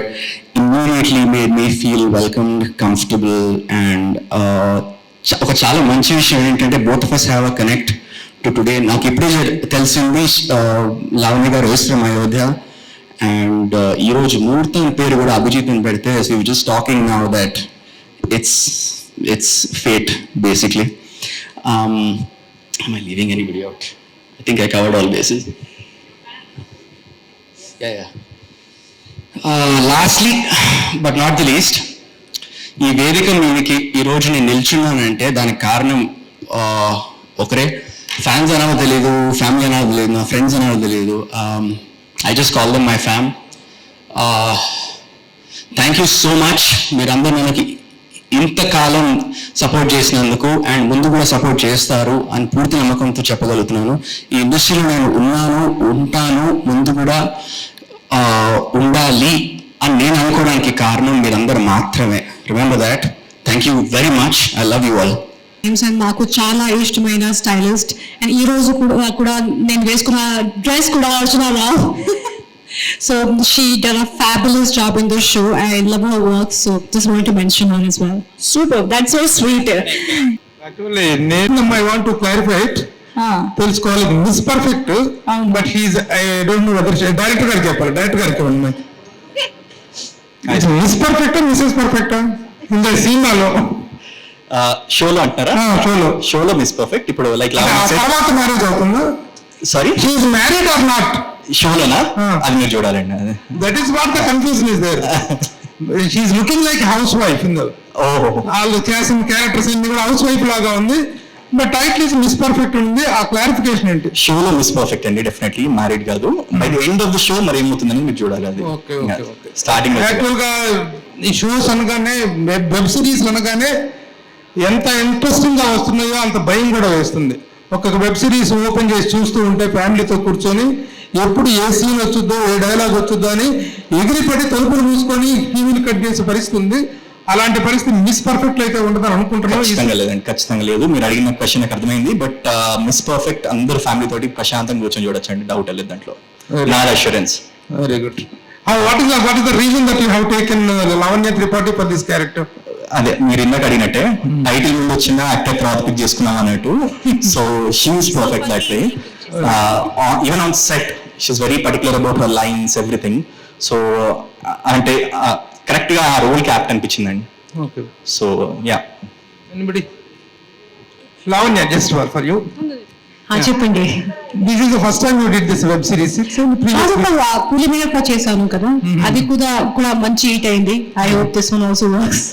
immediately made me feel welcomed, comfortable, and ఒక చాలా మంచి విషయం ఏంటంటే both of us have a connect to today. నాకు ఇప్పుడే తెలిసింది లావణ్య గారు వేస్ from Ayodhya. And ఈరోజు ముహూర్తం పేరు కూడా అభిజిత్ అని పెడితే so you just talking now that it's fate basically. am I leaving anybody out? I think I covered all bases. Yeah. Lastly but not the least, ఈ వేదిక మీదకి ఈరోజు నేను నిల్చున్నానంటే దానికి కారణం ఒకరే. ఫ్యాన్స్ అనేది తెలియదు, ఫ్యామిలీ అనేది తెలియదు, నా ఫ్రెండ్స్ అనేది తెలియదు. I just call them my fam. Thank you so much. మీరందరూ మనకి ఇంతకాలం సపోర్ట్ చేసినందుకు అండ్ ముందు కూడా సపోర్ట్ చేస్తారు అని పూర్తి నమ్మకంతో చెప్పగలుగుతున్నాను. ఈ ఇండస్ట్రీలో నేను ఉన్నాను, ఉంటాను, ముందు కూడా ఉండాలి అని నేను అనుకోవడానికి కారణం మీరందరూ మాత్రమే. Remember that. Thank you very much. I love you all. And నాకు చాలా ఇష్టమైన స్టైలిస్ట్. అండ్ ఈ రోజు కూడా నేను వేసుకున్న డ్రెస్ కూడా అర్చనా Rao. So she done a fabulous job in this show. I love her work, so just wanted to mention her as well. Super. That's so sweet. Actually, I want to clarify it. Please call it Miss Perfect, but he's, I don't know whether director గారికి చెప్పాలి. Director గారికి చెప్పండి. Miss perfect, Mrs perfect in the సినిమాలో షోలో అంటారా? షోలో miss perfect. ఇప్పుడు like తర్వాత మ్యారేజ్ అవుతుందా? Sorry, she is married or not? షోలోనా? అది మీరు చూడాలండి. That is what the confusion is there. She is looking like housewife in the వాళ్ళు చేసిన క్యారెక్టర్స్ అన్ని కూడా హౌస్ వైఫ్ లాగా ఉంది. But title is miss perfect ఉంది. ఆ క్లారిఫికేషన్ ఏంటి? షోలో మిస్ పర్ఫెక్ట్ అండి, డెఫినెట్లీ మ్యారీడ్ కాదు. By the end of the show మరి ఏమవుతుందని మీరు చూడాలి. అది స్టార్టింగ్ యాక్చువల్ గా ఈ షోస్ అనగానే వెబ్ సిరీస్ అనగానే ఎంత ఇంట్రెస్టింగ్ గా వస్తున్నాయో అంత భయం కూడా వేస్తుంది. ఒక వెబ్ సిరీస్ ఓపెన్ చేసి చూస్తూ ఉంటే ఫ్యామిలీతో కూర్చొని ఎప్పుడు ఏ సీన్ వచ్చుద్దో, ఏ డైలాగ్ వచ్చుద్దో అని ఎగిరిపడి తలుపులు మూసుకొని టీవీని కట్ చేసే పరిస్థితి ఉంది. అలాంటి పరిస్థితి మిస్ పర్ఫెక్ట్ అయితే ఉండదని అనుకుంటున్నాను. ఖచ్చితంగా లేదండి, ఖచ్చితంగా లేదు. మీరు అడిగిన క్వశ్చన్ నాకు అర్థమైంది. బట్ మిస్ పర్ఫెక్ట్ అందరూ ఫ్యామిలీ తోటి ప్రశాంతంగా కూర్చొని చూడొచ్చండి, డౌట్ లేదు దాంట్లో. నా assurance. Very good. What is the reason that you have taken Lavanya Tripathi for this character? అదే మీరు ఇందాక అడిగినట్టే టైటిల్ నుండి వచ్చిన యాక్టర్ తర్వాత పిక్ చేసుకున్నాం అన్నట్టు. So she is perfect that way. Even on said she is very particular about her lines everything. So అంటే correct గా ఆ రోల్ క్యాప్ట్ అనిపించిందండి. Okay. So yeah. Anybody? Lavanya, just for you. చెప్పండి. This is the first time you did this web series. Pulimera చేశాను కదా, అది కూడా మంచి హిట్ అయింది. I hope this one also works.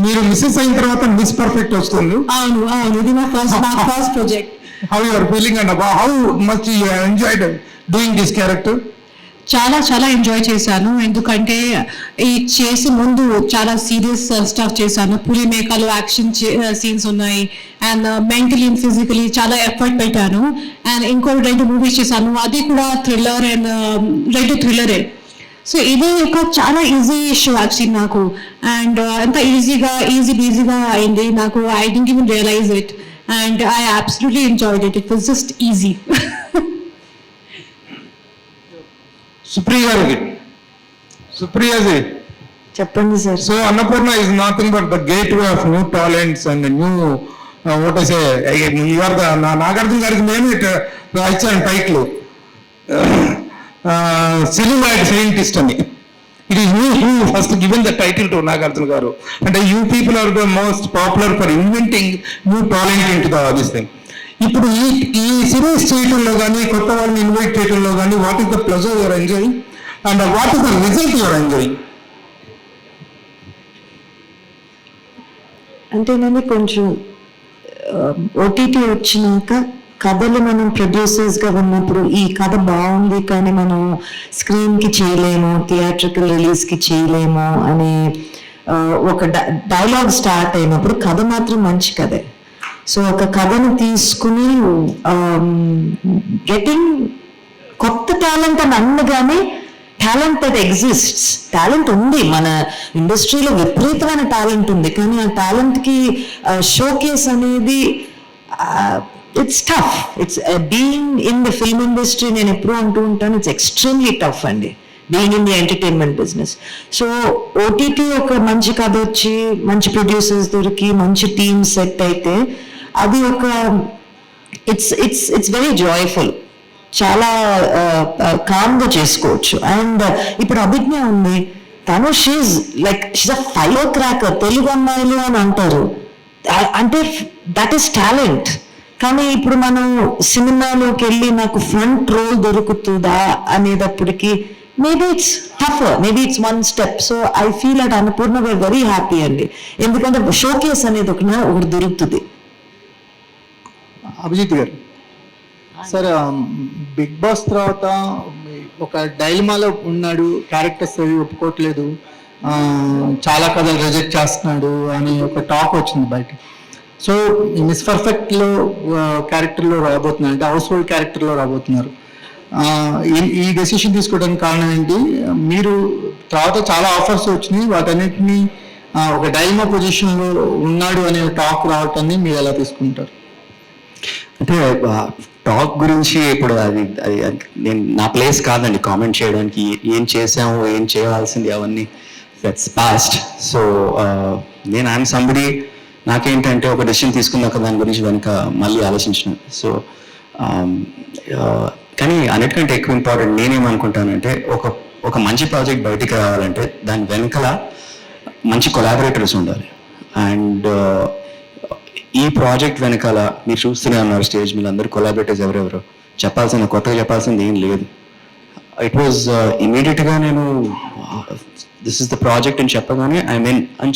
మీరు మిస్సెస్ అయిన తర్వాత మిస్ పర్ఫెక్ట్ వస్తుంది. అవును, ఇది నా first project. How you are feeling and how much you enjoyed doing this character? చాలా చాలా ఎంజాయ్ చేశాను. ఎందుకంటే ఈ చేసే ముందు చాలా సీరియస్ స్టఫ్ చేశాను. పులి మేకలు యాక్షన్ సీన్స్ ఉన్నాయి అండ్ మెంటలీ అండ్ ఫిజికలీ చాలా ఎఫర్ట్ పెట్టాను. అండ్ ఇంకో 2 మూవీస్ చేశాను, అది కూడా థ్రిల్లర్ అండ్ 2 థ్రిల్లరే. సో ఇది ఒక చాలా ఈజీ షో యాక్చువల్లీ నాకు. అండ్ ఎంత ఈజీ బీజీగా అయింది నాకు. I don't even realize it and I absolutely enjoyed it. It was just easy. Supriyaji చెప్పండి sir. So Annapurna is nothing but the gateway of new talents and new what I say, you are the Nagarjuna గారికి నేను ఇచ్చాను title cinematic scientist అని. It is you who first given the title to Nagarjuna గారు. అంటే you people are the most popular for inventing new talent into this thing. ఇప్పుడు ఈ series చేయడంలో కానీ కొత్త వాళ్ళని ఇన్వైట్ చేయడంలో కానీ what is the pleasure your enjoying and what is the result your enjoying? అంటే నేను కొంచెం ఓటీటీ వచ్చినాక కథలు మనం ప్రొడ్యూసర్స్గా ఉన్నప్పుడు ఈ కథ బాగుంది కానీ మనం స్క్రీన్కి చేయలేము, థియేట్రికల్ రిలీజ్కి చేయలేము అనే ఒక డైలాగ్ స్టార్ట్ అయినప్పుడు కథ మాత్రం మంచి కథే. సో ఒక కథను తీసుకుని గెటింగ్ కొత్త టాలెంట్ అని అనగానే టాలెంట్ దట్ ఎగ్జిస్ట్స్, టాలెంట్ ఉంది మన ఇండస్ట్రీలో, విపరీతమైన టాలెంట్ ఉంది. కానీ ఆ టాలెంట్కి షోకేస్ అనేది it's tough. It's being in the film industry, నేను ఎప్పుడు అంటూ ఉంటాను, ఇట్స్ ఎక్స్ట్రీమ్లీ టఫ్ అండి being in the entertainment business. So OTT ఒక మంచి కథ వచ్చి మంచి ప్రొడ్యూసర్స్ దొరికి మంచి టీమ్ సెట్ అయితే అది ఒక ఇట్స్ వెరీ జాయ్ఫుల్, చాలా కామ్గా చేసుకోవచ్చు. అండ్ ఇప్పుడు అభిజ్ఞ ఉంది, తను she's like she's a fire cracker. Telugu అమ్మాయిలు అని అంటారు, అంటే దట్ ఈస్ టాలెంట్. కానీ ఇప్పుడు మనం సినిమాలోకి వెళ్ళి నాకు ఫ్రంట్ రోల్ దొరుకుతుందా అనేటప్పటికి maybe it's tough, maybe it's 1 step. So I feel at Annapurna we're very happy అండి, ఎందుకంటే షోకేస్ అనేది ఒకటి దొరుకుతుంది. అభిజిత్ గారు సార్, బిగ్ బాస్ తర్వాత ఒక డైలమాలో ఉన్నాడు, క్యారెక్టర్స్ అవి ఒప్పుకోవట్లేదు, చాలా కథలు రిజెక్ట్ చేస్తున్నాడు అని ఒక టాక్ వచ్చింది బయట. సో మిస్ పర్ఫెక్ట్లో క్యారెక్టర్లో రాబోతున్నారు, అంటే హౌస్ హోల్డ్ క్యారెక్టర్లో రాబోతున్నారు. ఈ డెసిషన్ తీసుకోవడానికి కారణం ఏంటి? మీరు తర్వాత చాలా ఆఫర్స్ వచ్చినాయి, వాటన్నిటిని ఒక డైలమా పొజిషన్లో ఉన్నాడు అనే టాక్ రావటాన్ని మీరు ఎలా తీసుకుంటారు? అంటే టాక్ గురించి ఇప్పుడు అది అది నేను నా ప్లేస్ కాదండి కామెంట్ చేయడానికి. ఏం చేసాము, ఏం చేయాల్సింది, అవన్నీ దట్స్ పాస్ట్. సో నేను ఐఎమ్ సంబడి, నాకేంటంటే ఒక డెసిషన్ తీసుకున్నాక దాని గురించి వెనక మళ్ళీ ఆలోచించిన. సో కానీ అన్నిటికంటే ఎక్కువ ఇంపార్టెంట్ నేనేమనుకుంటానంటే ఒక మంచి ప్రాజెక్ట్ బయటికి రావాలంటే దాని వెనకల మంచి కొలాబరేటర్స్ ఉండాలి. అండ్ ఈ ప్రాజెక్ట్ వెనకాల మీరు చూస్తూనే ఉన్నారు స్టేజ్ మీద అందరూ కొలాబరేటర్స్ ఎవరెవరో, కొత్తగా చెప్పాల్సింది ఏం లేదు. ఇట్ వాజ్ ఇమీడియట్గా నేను దిస్ ఇస్ ద ప్రాజెక్ట్ అని చెప్పగానే ఐ మీన్ అని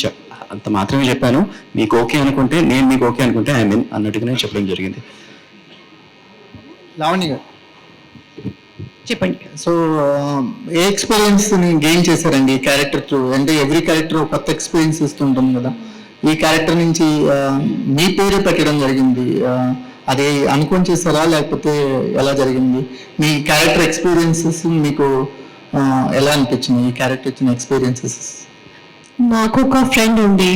అంత మాత్రమే చెప్పాను. మీకు ఓకే అనుకుంటే, నేను మీకు ఓకే అనుకుంటే ఐ మీన్ అన్నట్టుగా నేను చెప్పడం జరిగింది. లావణ్య గారు చెప్పండి. సో ఏ ఎక్స్పీరియన్స్ గెయిన్ చేశారండి ఈ క్యారెక్టర్ త్రూ? అంటే ఎవ్రీ క్యారెక్టర్ ఒక కొత్త ఎక్స్పీరియన్స్ ఇస్తుంటుంది కదా, ఈ క్యారెక్టర్ నుంచి మీ పేరే పెట్టడం జరిగింది, అది అనుకొని చేస్తారా లేకపోతే ఎలా జరిగింది? మీ క్యారెక్టర్ ఎక్స్పీరియన్సెస్ మీకు ఎలా అనిపించింది, ఈ క్యారెక్టర్ ఇచ్చిన ఎక్స్పీరియన్సెస్? నాకు ఒక ఫ్రెండ్ ఉంది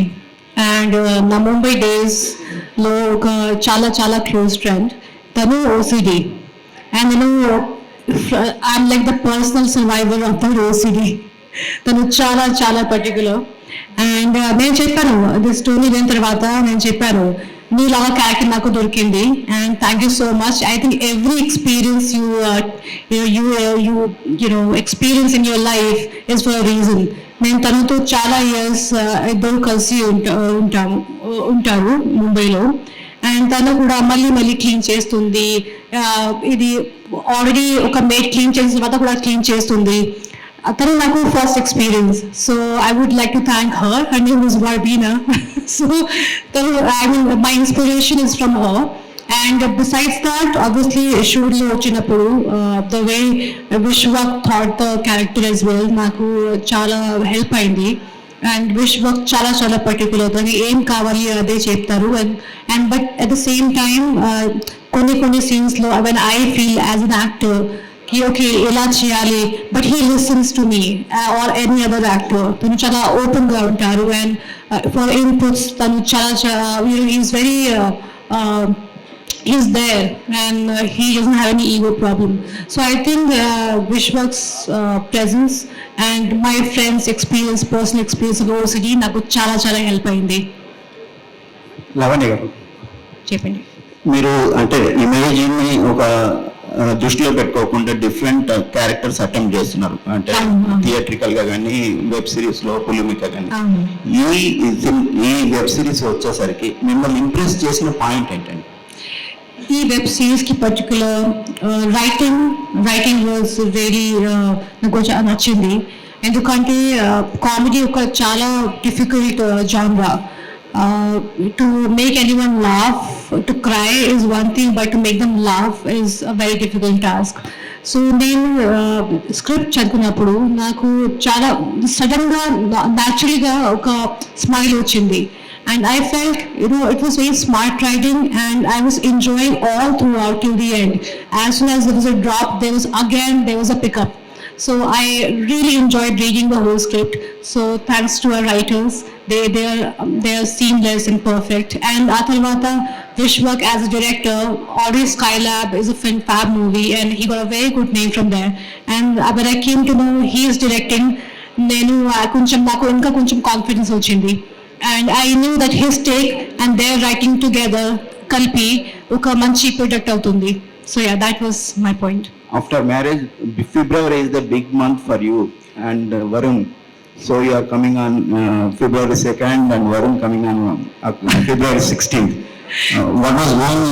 అండ్ నా ముంబై డేస్లో ఒక చాలా క్లోజ్ ఫ్రెండ్, తను ఓసిడి అండ్ నేను I'm like the personal survivor of the OCD. తను చాలా పర్టికులర్. అండ్ నేను చెప్పాను ది స్టోరీ అయిన తర్వాత, నేను చెప్పాను నీలాగా క్యారెక్టర్ నాకు దొరికింది and thank you so much. I think every experience you experience in your life is for reason. నేను తనతో చాలా ఇయర్స్ ఇద్దరు కలిసి ఉంటారు ముంబైలో. అండ్ తను కూడా మళ్ళీ క్లీన్ చేస్తుంది. ఇది ఆల్రెడీ ఒక మేడ్ క్లీన్ చేసిన తర్వాత కూడా క్లీన్ చేస్తుంది. తను నాకు first experience. So I would like to thank her. Her name is Barbina. So తను I mean my inspiration is from her. And besides that, obviously, షూట్లో వచ్చినప్పుడు the way Vishwak thought the character as well, నాకు చాలా help అయింది. And Vishwak చాలా చాలా particular, దాన్ని ఏం కావాలి అదే చెప్తారు. And but at the same time కొన్ని సీన్స్లో when I feel as an actor okay ఎలా చేయాలి, but he listens to me or any other actor. తను చాలా ఓపెన్గా ఉంటారు అండ్ ఫర్ ఇన్పుట్స్ తను చాలా is very he's there and he doesn't have any ego problem. So I think Vishwak's presence and my friends' experience, personal experience of OCD నాకు చాలా చాలా help అయింది. లవణ్య గారు చెప్పండి. మీరు అంటే ఇమేజ్ని ఒక దృష్టిలో పెట్టుకోకుండా డిఫరెంట్ క్యారెక్టర్స్ అటెంప్ట్ చేస్తున్నారు, అంటే థియేట్రికల్ గా కానీ వెబ్ సిరీస్ లో పులిమిక కానీ. ఈ వెబ్ సిరీస్ వచ్చేసరికి మిమ్మల్ని ఇంప్రెస్ చేసిన పాయింట్ ఏంటండి? ఈ వెబ్ సిరీస్కి పర్టికులర్ రైటింగ్ వాజ్ వెరీ నాకు నచ్చింది. ఎందుకంటే కామెడీ ఒక చాలా difficult genre. To make anyone laugh, to cry is one thing, but to make them laugh is a very difficult task. So నేను స్క్రిప్ట్ చదువుకున్నప్పుడు నాకు చాలా సడన్గా న్యాచురల్గా ఒక స్మైల్ వచ్చింది. And I felt, it was very smart writing and I was enjoying all throughout till the end. As soon as there was a drop, there was a pickup. So I really enjoyed reading the whole script. So thanks to our writers, they are seamless and perfect. And Atharvata Vishwak as a director, already Skylab is a fab movie and he got a very good name from there. And when I came to know he is directing, నాకు ఇంకా కొంచెం confidence వచ్చింది. And I knew that his take and their writing together కలిపి ఒక మంచి product అవుతుంది. So yeah, that was my point. After marriage, February is the big month for you and Varun. So you are coming on February 2nd and Varun coming on February 16th. What was going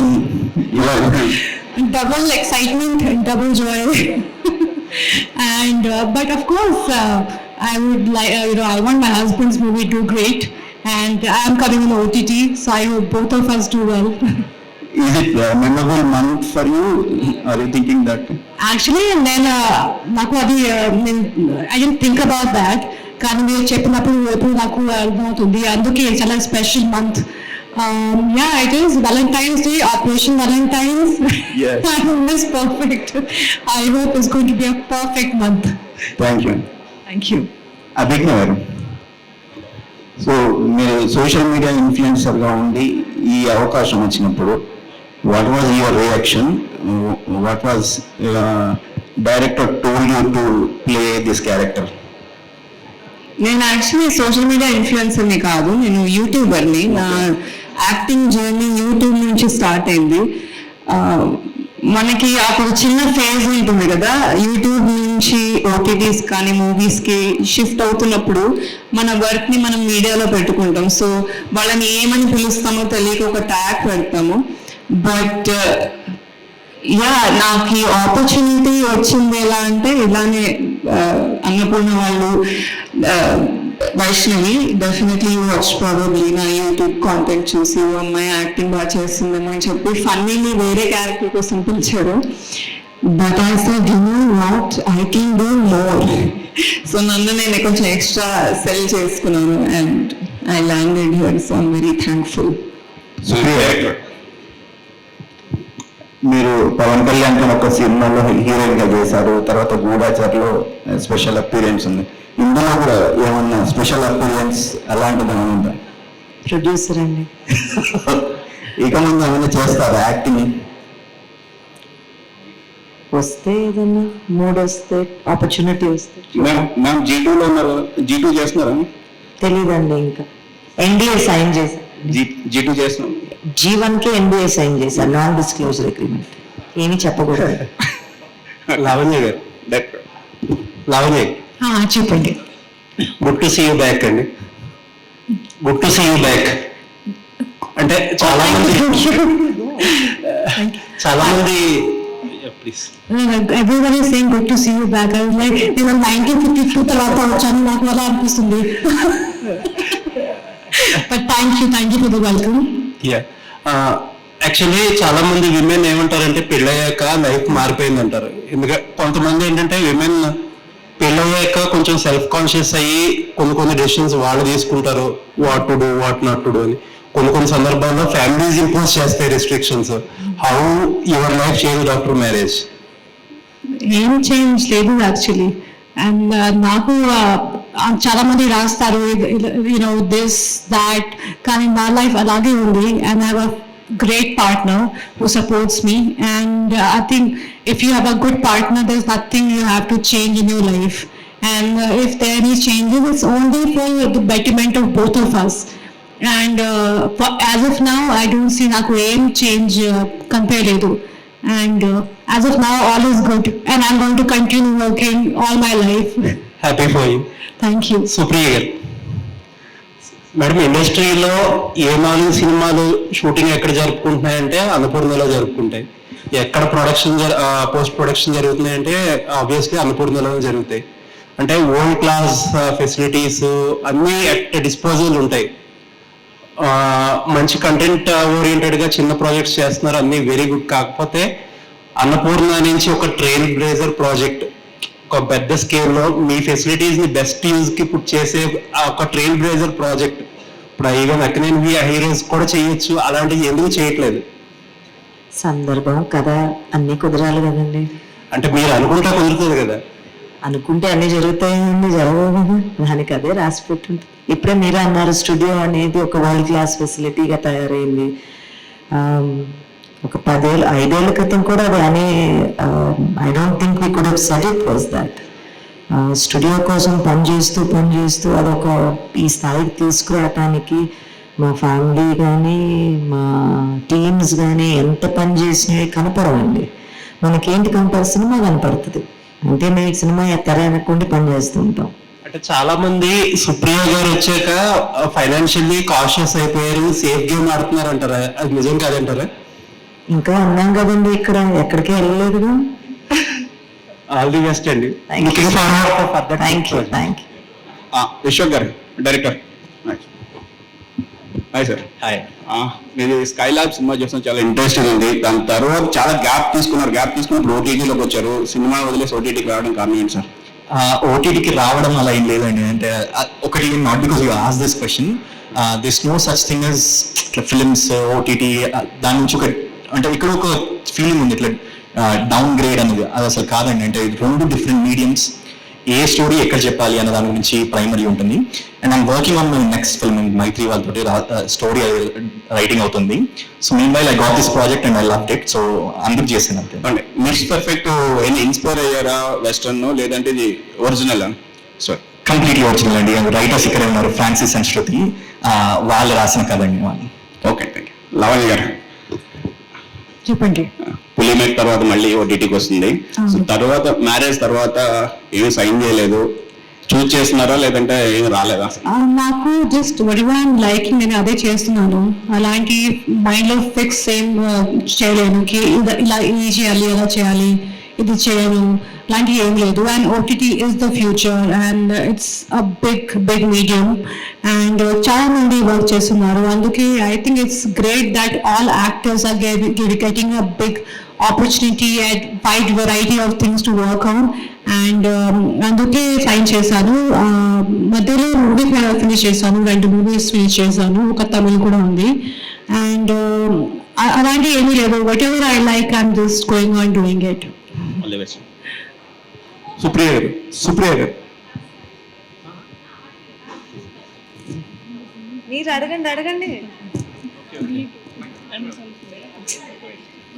on? Double excitement and double joy. And but of course, I would like I want my husband's movie to do great. And I am coming in OTT, so I hope both of us do well. Is it a memorable month for you? Are you thinking that? Actually, నాకు అది I didn't think about that. కానీ మీరు చెప్పినప్పుడు ఎప్పుడు నాకు అర్థమవుతుంది, అందుకే చాలా special month. Yeah, it is Valentine's Day, Operation Valentine's. Yes. It's perfect. I hope it's going to be a perfect month. Thank you. Thank you. అభిజ్ఞ గారు, సో మీరు సోషల్ మీడియా ఇన్ఫ్లుయెన్సర్గా ఉండి ఈ అవకాశం వచ్చినప్పుడు what was your reaction? What was director told you to play this character? నేను actually social media ఇన్ఫ్లుయెన్సర్ని కాదు, నేను యూట్యూబర్ని. నా యాక్టింగ్ జర్నీ యూట్యూబ్ నుంచి స్టార్ట్ అయింది. మనకి అప్పుడు చిన్న ఫేజ్ ఉంటుంది కదా, యూట్యూబ్ నుంచి ఓటీటీస్ కానీ మూవీస్కి షిఫ్ట్ అవుతున్నప్పుడు మన వర్క్ని మనం మీడియాలో పెట్టుకుంటాం. సో వాళ్ళని ఏమని పిలుస్తామో తెలియక ఒక ట్యాగ్ పెడతాము. బట్ యా, నాకు ఈ ఆపర్చునిటీ వచ్చింది ఎలా అంటే, ఇలానే అన్నపూర్ణ వాళ్ళు వైష్ణవి డెఫినెట్లీ వాచ్ ప్రాబబ్లీ నా యూట్యూబ్ కాంటెంట్ చూసి అమ్మాయి యాక్టింగ్ బాగా చేస్తుందేమో అని చెప్పి ఫన్నీని వేరే క్యారెక్టర్ కోసం పిలిచారు. But I said what I can do more. So నన్ను నేను కొంచెం ఎక్స్ట్రా సెల్ చేసుకున్నాను and I landed here. So I'm very thankful. మీరు పవన్ కళ్యాణ్ ఒక సినిమాలో హీరోయిన్ గా చేశారు, తర్వాత గూఢాచార్లో స్పెషల్ అపీరియన్స్ ఉంది. ఇందులో కూడా ఏమన్నా స్పెషల్ అపీరియన్స్ అలాంటిది ఏమైనా ఉందా? ప్రొడ్యూసర్ అండి. ఇక ముందు ఏమైనా చేస్తారా యాక్టింగ్? వస్తే ఏదన్నా మూడ్ వస్తే, ఆపర్చునిటీ వస్తే. మ్యామ్ G2లో ఉన్నారు, G2 చేస్తున్నారా? తెలీదండి, ఇంకా ఎన్డీఏ సైన్ చేశాను. G2 చేస్తున్నాం. G1కి ఎన్డీఏ సైన్ చేశాను, నాన్ డిస్క్లోజర్ అగ్రిమెంట్. ఏమి చెప్పకూడదు. లావణ్య గారు, డైరెక్టర్ లావణ్య, చెప్పండి. Good to see you back అండి. Good to see you back. అంటే చాలా మంది please Everyone is saying good to see you back. I was like, నేను 1952 తర్వాత వచ్చాను, నాకు అలా అనిపిస్తుంది. But thank you for the welcome. Yeah. Actually చాలా మంది విమెన్ ఏమంటారంటే పెళ్ళయ్యాక లైఫ్ మారిపోయింది అంటారు. ఎందుకంటే కొంతమంది ఏంటంటే విమెన్ పెళ్ళయ్యాక కొంచెం సెల్ఫ్ కాన్షియస్ అయ్యి కొన్ని డెసిషన్స్ వాళ్ళు తీసుకుంటారు, what to do what not to do అని. కొన్ని సందర్భాల్లో ఫ్యామిలీస్ ఇంపోజ్ చేస్తాయి restrictions. How your life change after marriage? ఏం చేంజ్ లేదు యాక్చువల్లీ. అండ్ నాకు చాలా మంది రాస్తారు యూనో దిస్ దాట్, కానీ నా లైఫ్ అలాగే ఉంది. And I have great partner who supports me, and I think if you have a good partner, there's nothing you have to change in your life, and if there are any changes, it's only for the betterment of both of us. And as of now, I don't see naku em change compare ledu, and as of now all is good, and I'm going to continue working all my life. Happy for you. Thank you. Supriya గారు, madam ఇండస్ట్రీలో ఏ 4 సినిమాలు shooting ఎక్కడ జరుపుకుంటున్నాయంటే అన్నపూర్ణలో జరుపుకుంటాయి. ఎక్కడ post production జరుగుతున్నాయంటే obviously అన్నపూర్ణలో జరుగుతాయి. అంటే world class facilities అన్నీ at disposal ఉంటాయి. మంచి కంటెంట్ ఓరియంటెడ్గా చిన్న ప్రాజెక్ట్స్ చేస్తున్నారు, అన్నీ వెరీ గుడ్. కాకపోతే అన్నపూర్ణ నుంచి ఒక ట్రైల్ బ్లేజర్ ప్రాజెక్ట్, ఒక పెద్ద స్కేల్లో మీ ఫెసిలిటీస్ ని బెస్ట్ యూజ్ కి పుట్ చేసే ఒక ట్రైల్ బ్లేజర్ ప్రాజెక్ట్ ఇప్పుడు ఈవెన్ అక్కినేని హీరోస్ కూడా చేయొచ్చు, అలాంటివి ఎందుకు చేయట్లేదు? సందర్భం కదా, అన్ని కుదరాలి కదండి. అంటే మీరు అనుకుంటా కుదురుతుంది కదా? అనుకుంటే అన్ని జరుగుతాయి, అన్ని జరగవు కదా, దానికి అదే రాసి పెట్టుంటుంది. ఇప్పుడే మీరే అన్నారు స్టూడియో అనేది ఒక వరల్డ్ క్లాస్ ఫెసిలిటీగా తయారైంది. ఒక 5 ఏళ్ల క్రితం కూడా అది అని I don't think we could have said it was that. Studio కోసం పనిచేస్తూ అదొక ఈ స్థాయికి తీసుకురావటానికి మా ఫ్యామిలీ కానీ మా టీమ్స్ కానీ ఎంత పని చేసినవి కనపడవండి. మనకేంటి కనపడే సినిమా కనపడుతుంది, అంటే మేము సినిమా తెర అనుకుంటే పని చేస్తూ ఉంటాం. అంటే చాలా మంది సుప్రియ గారు వచ్చాక ఫైనాన్షియల్లీ కాషియస్ అయిపోయారు, సేఫ్ గేమ్ ఆడుతున్నారు అంటారా? అది నిజం కాదంటారా? ఇంకా ఉన్నాం కదండి, ఇక్కడ ఎక్కడికి వెళ్ళలేదుగా. ఆల్ ది బెస్ట్ అండి. Thank you. Vishwak garu, director. Hi sir. Hi. మీరు స్కై ల్యాబ్ సినిమా చూసిన చాలా ఇంట్రెస్టింగ్ ఉంది. దాని తర్వాత చాలా గ్యాప్ తీసుకున్నప్పుడు ఓటీటీలోకి వచ్చారు. సినిమా వదిలేసి ఓటీటీకి రావడం కారణం ఏంటి సార్? ఓటీటీకి రావడం అలా ఏం లేదండి. అంటే ఒకటి, not because you ask this question, this no such thing as films OTT. దాని నుంచి ఒక అంటే ఇక్కడ ఒక ఫీలింగ్ ఉంది ఇట్లా డౌన్ గ్రేడ్ అనేది. అది అసలు కాదండి. అంటే 2 డిఫరెంట్ మీడియమ్స్, ఏ స్టోరీ ఎక్కడ చెప్పాలి అన్న దాని గురించి ప్రైమరీ ఉంటుంది. And I'm working on my next film, Mythri వాళ్ళతో స్టోరీ రైటింగ్ అవుతుంది. So mean while I got this project and I loved it. So అందుకు చేసాను అంతే. అంటే మిక్స్ పర్ఫెక్ట్ ఇన్స్పైర్ అయ్యారా వెస్టర్న్, లేదంటే ఇది ఒరిజినల్? సార్ కంప్లీట్లీ ఒరిజినల్ అండి. రైటర్స్ ఇక్కడే ఉన్నారు, ఫ్రాన్సిస్ అండ్ శృతి, వాళ్ళు రాసిన కదండి వాళ్ళు. Okay, thank you. లవణ్య గారు చెప్పండి. పులిమేట్ తర్వాత మళ్ళీ ఓటీటీకి వస్తుంది. తర్వాత మ్యారేజ్ తర్వాత ఏమి సైన్ చేయలేదు, చూస్ చేస్తున్నారా లేదంటే ఏమి రాలేదా? నాకు జస్ట్ వడివాన్ లైకింగ్, నేను అదే చేస్తున్నాను. అలాంటి మైండ్ లో ఫిక్స్ ఏం చేయలేను కి ఇలా ఇది చేయాలి అలా చేయాలి ఇది చేయను, లాంటివి ఏం లేదు. And OTT is the future and it's a big medium and చాలా మంది వర్క్ చేస్తున్నారు. అందుకే I think it's great that all actors are getting a big opportunity and wide variety of things to work on. And అందుకే sign చేశాను. మధ్యలో movie finish చేశాను, 2 movies finish చేశాను, ఒక తమిళ్ కూడా ఉంది. అండ్ అలాంటివి ఏమీ లేదు. What ever I like I'm just going on doing it. Supriya గారు మీరు అడగండి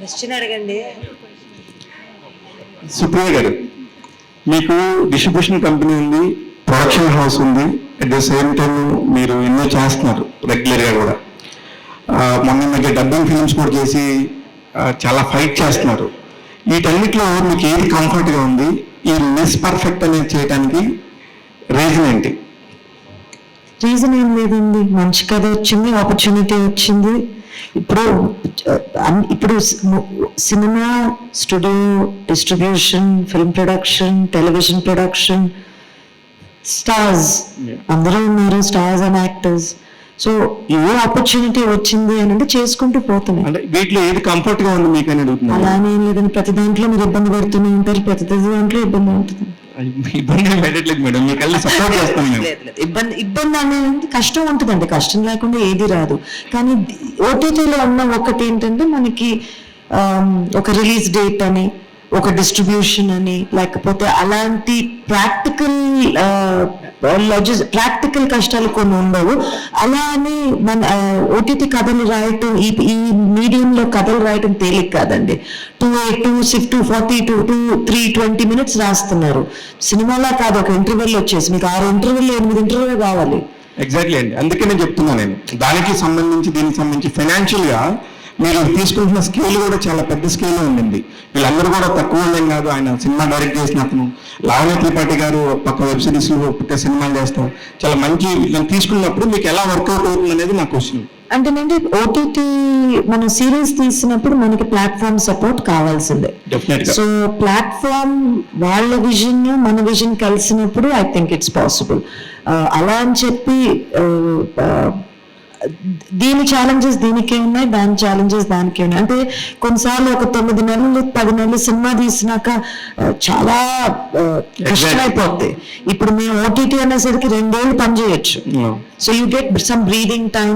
క్వశ్చన్ అడగండి. సుప్రియ గారు, మీకు డిస్ట్రిబ్యూషన్ కంపెనీ ఉంది, ప్రొడక్షన్ హౌస్ ఉంది, అట్ ద సేమ్ టైం మీరు ఎన్నో చేస్తున్నారు రెగ్యులర్గా కూడా. మొన్న మీకు డబ్బింగ్ ఫిల్మ్స్ కూడా చేసి చాలా ఫైట్ చేస్తున్నారు. వీటన్నిటిలో మీకు ఏది కంఫర్ట్గా ఉంది? ఈ మిస్ పర్ఫెక్ట్ అనేది చేయడానికి రీజన్ ఏంటి? రీజన్ ఏం లేదండి, మంచి కథ వచ్చింది, ఆపర్చునిటీ వచ్చింది. ఇప్పుడు cinema, studio, distribution, film production, television production, stars అందరూ ఉన్నారు, stars and actors. So A opportunity వచ్చింది అని అంటే చేసుకుంటూ పోతున్నాయి. అంటే వీటిలో ఏది కంఫర్ట్ గా ఉంది మీకు అని అడుగుతున్నాను. అలానే లేదని ప్రతి దాంట్లో మీరు ఇబ్బంది పడుతూనే ఉంటారు, ప్రతి దాంట్లో ఇబ్బంది ఉంటుంది. ఇబ్బంది పెట్టట్లేదు మేడం, మీకు వెళ్ళి సపోర్ట్ చేస్తాం మేము. ఇబ్బంది అనేది కష్టం ఉంటుందండి, కష్టం లేకుండా ఏది రాదు. కానీ ఓటీటీలో ఉన్న ఒకటి ఏంటంటే మనకి ఒక రిలీజ్ డేట్ అని, ఒక డిస్ట్రిబ్యూషన్ అని, లేకపోతే అలాంటి ప్రాక్టికల్ కష్టాలు కొన్ని ఉండవు. అలా అని మన ఓటీటీ కథలు రాయటం, ఈ మీడియంలో కథలు రాయటం తేలిక కాదండి. 240 minutes రాస్తున్నారు. సినిమాలా కాదు, ఒక ఇంటర్వెల్ వచ్చేసి మీకు 6 ఇంటర్వెల్ 8 ఇంటర్వెల్ కావాలి. ఎగ్జాక్ట్లీ అండి, అందుకే నేను చెప్తున్నా, నేను దానికి సంబంధించి దీనికి సంబంధించి ఫైనాన్షియల్ గా మీరు తీసుకుంటున్న స్కేల్ కూడా చాలా పెద్ద స్కేల్ ఉండింది. వీళ్ళందరూ కూడా తక్కువ ఉండేం కాదు. ఆయన సినిమా డైరెక్ట్ చేసిన అతను, లావణ్య త్రిపాఠి గారు పక్క వెబ్ సిరీస్ లో పుట్టే సినిమాలు చేస్తాం, చాలా మంచి తీసుకున్నప్పుడు మీకు ఎలా వర్కౌట్ అవుతుంది అనేది నా క్వశ్చన్. అంటే ఓటీటీ మనం సిరీస్ తీసినప్పుడు మనకి ప్లాట్ఫామ్ సపోర్ట్ కావాల్సిందే. సో ప్లాట్ఫామ్ వాళ్ళ విజన్ మన విజన్ కలిసినప్పుడు ఐ థింక్ ఇట్స్ పాసిబుల్. అలా అని చెప్పి దీని ఛాలెంజెస్ దీనికే ఉన్నాయి, దాని ఛాలెంజెస్ దానికే ఉన్నాయి. అంటే కొన్నిసార్లు ఒక 9 నెలలు 10 నెలలు సినిమా తీసినాక చాలా కష్టమైపోద్ది. ఇప్పుడు మేము ఓటీటీ అనేసరికి 2 ఏళ్ళు పని చేయొచ్చు. So you get some breathing time,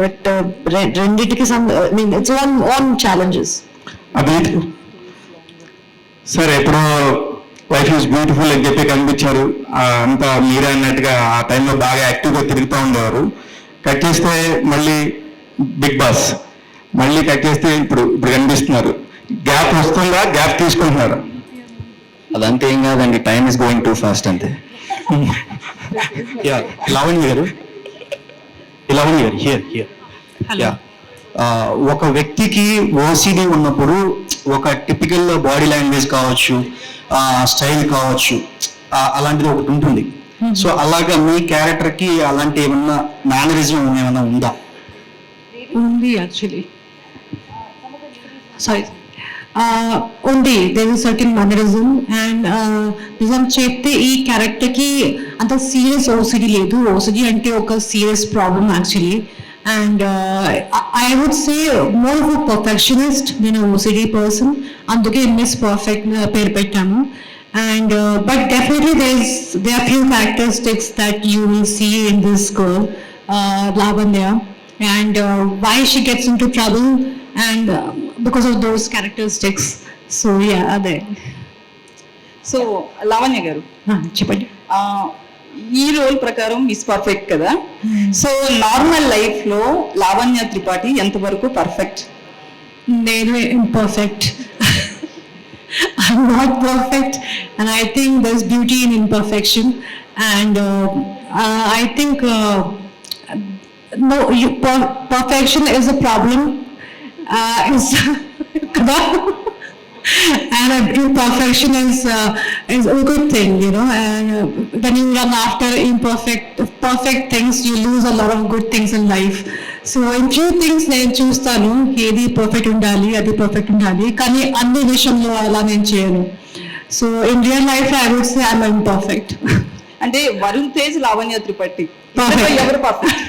but రెండింటికి ఇట్స్ ఓన్ ఛాలెంజెస్. సరే, ఇప్పుడు లైఫ్ ఈజ్ బ్యూటిఫుల్ అని చెప్పి కనిపించారు, అంతా మీరే అన్నట్టుగా ఆ టైంలో బాగా యాక్టివ్గా తిరుగుతూ ఉండేవారు. కట్ చేస్తే మళ్ళీ బిగ్ బాస్, మళ్ళీ కట్ చేస్తే ఇప్పుడు కనిపిస్తున్నారు. గ్యాప్ వస్తుందా, గ్యాప్ తీసుకుంటున్నారా? అదంతా ఏం కాదండి, time is going too fast అంతే. లావణ్య గారు హియర్. ఒక వ్యక్తికి ఓసిడి ఉన్నప్పుడు ఒక టిపికల్ బాడీ లాంగ్వేజ్ కావచ్చు, స్టైల్ కావచ్చు, అలాంటిది ఒకటి ఉంటుంది. సో అలాగా మీ క్యారెక్టర్ కి అలాంటి ఏమన్నా మేనరిజం ఏమన్నా ఉందా? ఉంది యాక్చువల్లీ, సారీ ఉంది, there is certain mannerism. And నిజం చెప్తే ఈ క్యారెక్టర్ కి అంత సీరియస్ ఓసిడి లేదు. ఓసిడి అంటే ఒక serious problem actually. And I would say more of perfectionist, నేను ఓసిడి పర్సన్, అందుకే మిస్ పర్ఫెక్ట్ పేరు పెట్టాను. And but definitely there are few characteristics that you will see in this girl, Lavanya, and why she gets into trouble, and because of those characteristics. So yeah, there. So Lavanya గారు చెప్పండి, ఈ role ప్రకారం miss perfect కదా. So normal life లో లావణ్య త్రిపాఠి ఎంతవరకు perfect? నేను imperfect. I'm not perfect, and I think there's beauty in imperfection. And I think perfection is a problem. And imperfection is a good thing, you know. And when you run after perfect things, you lose a lot of good things in life. So in few things నేను చూస్తాను, ఏది perfect ఉండాలి, అది perfect ఉండాలి, కానీ అన్ని విషయంలో అలా నేను చేయను. So in real life I would say I'm imperfect. అంటే వరుణ్ తేజ్, లావణ్య త్రిపాఠి ఎవరు perfect?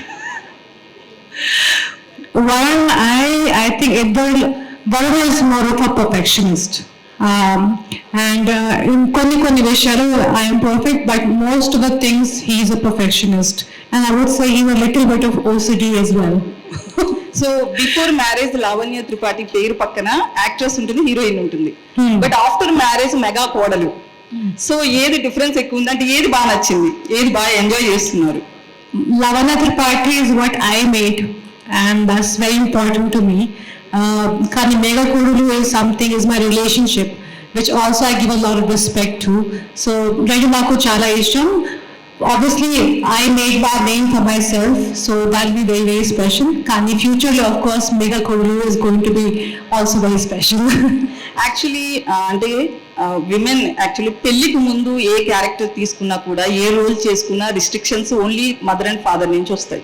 Varun, I think Varun is more of a perfectionist. And in కొన్ని విషయాలు I am perfect, but most of the things he is a perfectionist. And I would say he's a little bit of OCD as well. So before marriage Lavanya Tripathi పేరు పక్కన actress ఉంటుంది, heroine ఉంటుంది. But after marriage mega కోడలు. So ఏది difference ఎక్కువ ఉంది, అంటే ఏది బాగా నచ్చింది, ఏది బాగా ఎంజాయ్ చేస్తున్నారు? Lavanya Tripathi is what I made, and that's very important to me. Kani Mega Kodulu is something, is my relationship, which also I give a lot of respect to. So Redu Naku Chala Isham. Obviously, I made that name for myself, so that'll be very, very special. Kani future, of course, Mega Kodulu is going to be also very special. Actually అంటే women actually పెళ్లికి ముందు ఏ character తీసుకున్నా కూడా, ఏ role చేసుకున్నా restrictions only mother and father నుంచి వస్తాయి.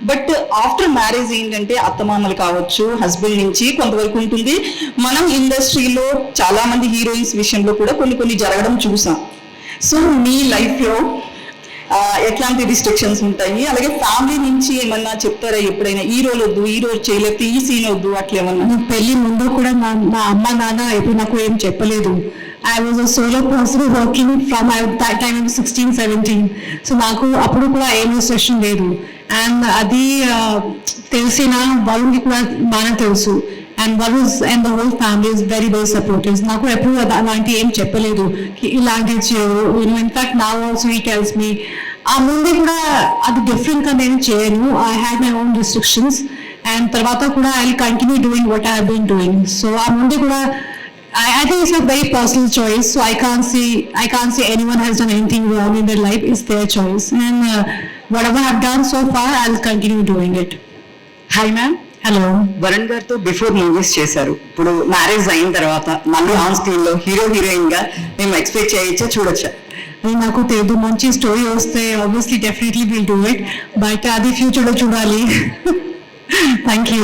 But after marriage ఏంటంటే అత్తమామలు కావచ్చు, హస్బెండ్ నుంచి కొంతవరకు ఉంటుంది. మనం ఇండస్ట్రీలో చాలా మంది హీరోయిన్స్ విషయంలో కూడా కొన్ని జరగడం చూసాం. సో మీ లైఫ్లో ఎట్లాంటి రిస్ట్రిక్షన్స్ ఉంటాయి, అలాగే ఫ్యామిలీ నుంచి ఏమన్నా చెప్తారా ఎప్పుడైనా ఈ రోల్ వద్దు, ఈ రోల్ చేయలేదు, ఈ సీన్ వద్దు అట్లా ఏమన్నా? పెళ్లి ముందు కూడా మా అమ్మ నాన్న ఎప్పుడు నాకు ఏం చెప్పలేదు. I was a solo person working from that time I was 16, 17. So నాకు అప్పుడు కూడా ఏం రిస్ట్రిక్షన్ లేదు. అండ్ అది తెలిసిన వరుణ్కి కూడా బాగా తెలుసు. And Varun and the whole family is very very supportive. నాకు ఎప్పుడు అలాంటి ఏం చెప్పలేదు, ఇలాంటి ఇన్ఫాక్ట్ నా ఆల్సో హీ టెల్స్ మీ. ఆ ముందు కూడా అది డిఫరెంట్గా నేను చేయను. I had my own restrictions. And తర్వాత కూడా I will continue doing what I have been doing. So ఆ ముందు కూడా I think it's a very personal choice, so I can't say anyone has done anything wrong in their life. It's their choice, and whatever I've done so far, I'll continue doing it. Hi ma'am. Hello. Varun గారితో before movies చేశారు. ఇప్పుడు marriage అయిన తర్వాత మళ్ళీ on screen లో heroine గా మేము expect చేయొచ్చా, చూడొచ్చా? అది నాకు తెలియదు. మంచి స్టోరీ వస్తే obviously definitely will do it, but అది ఫ్యూచర్ లో చూడాలి. Thank you.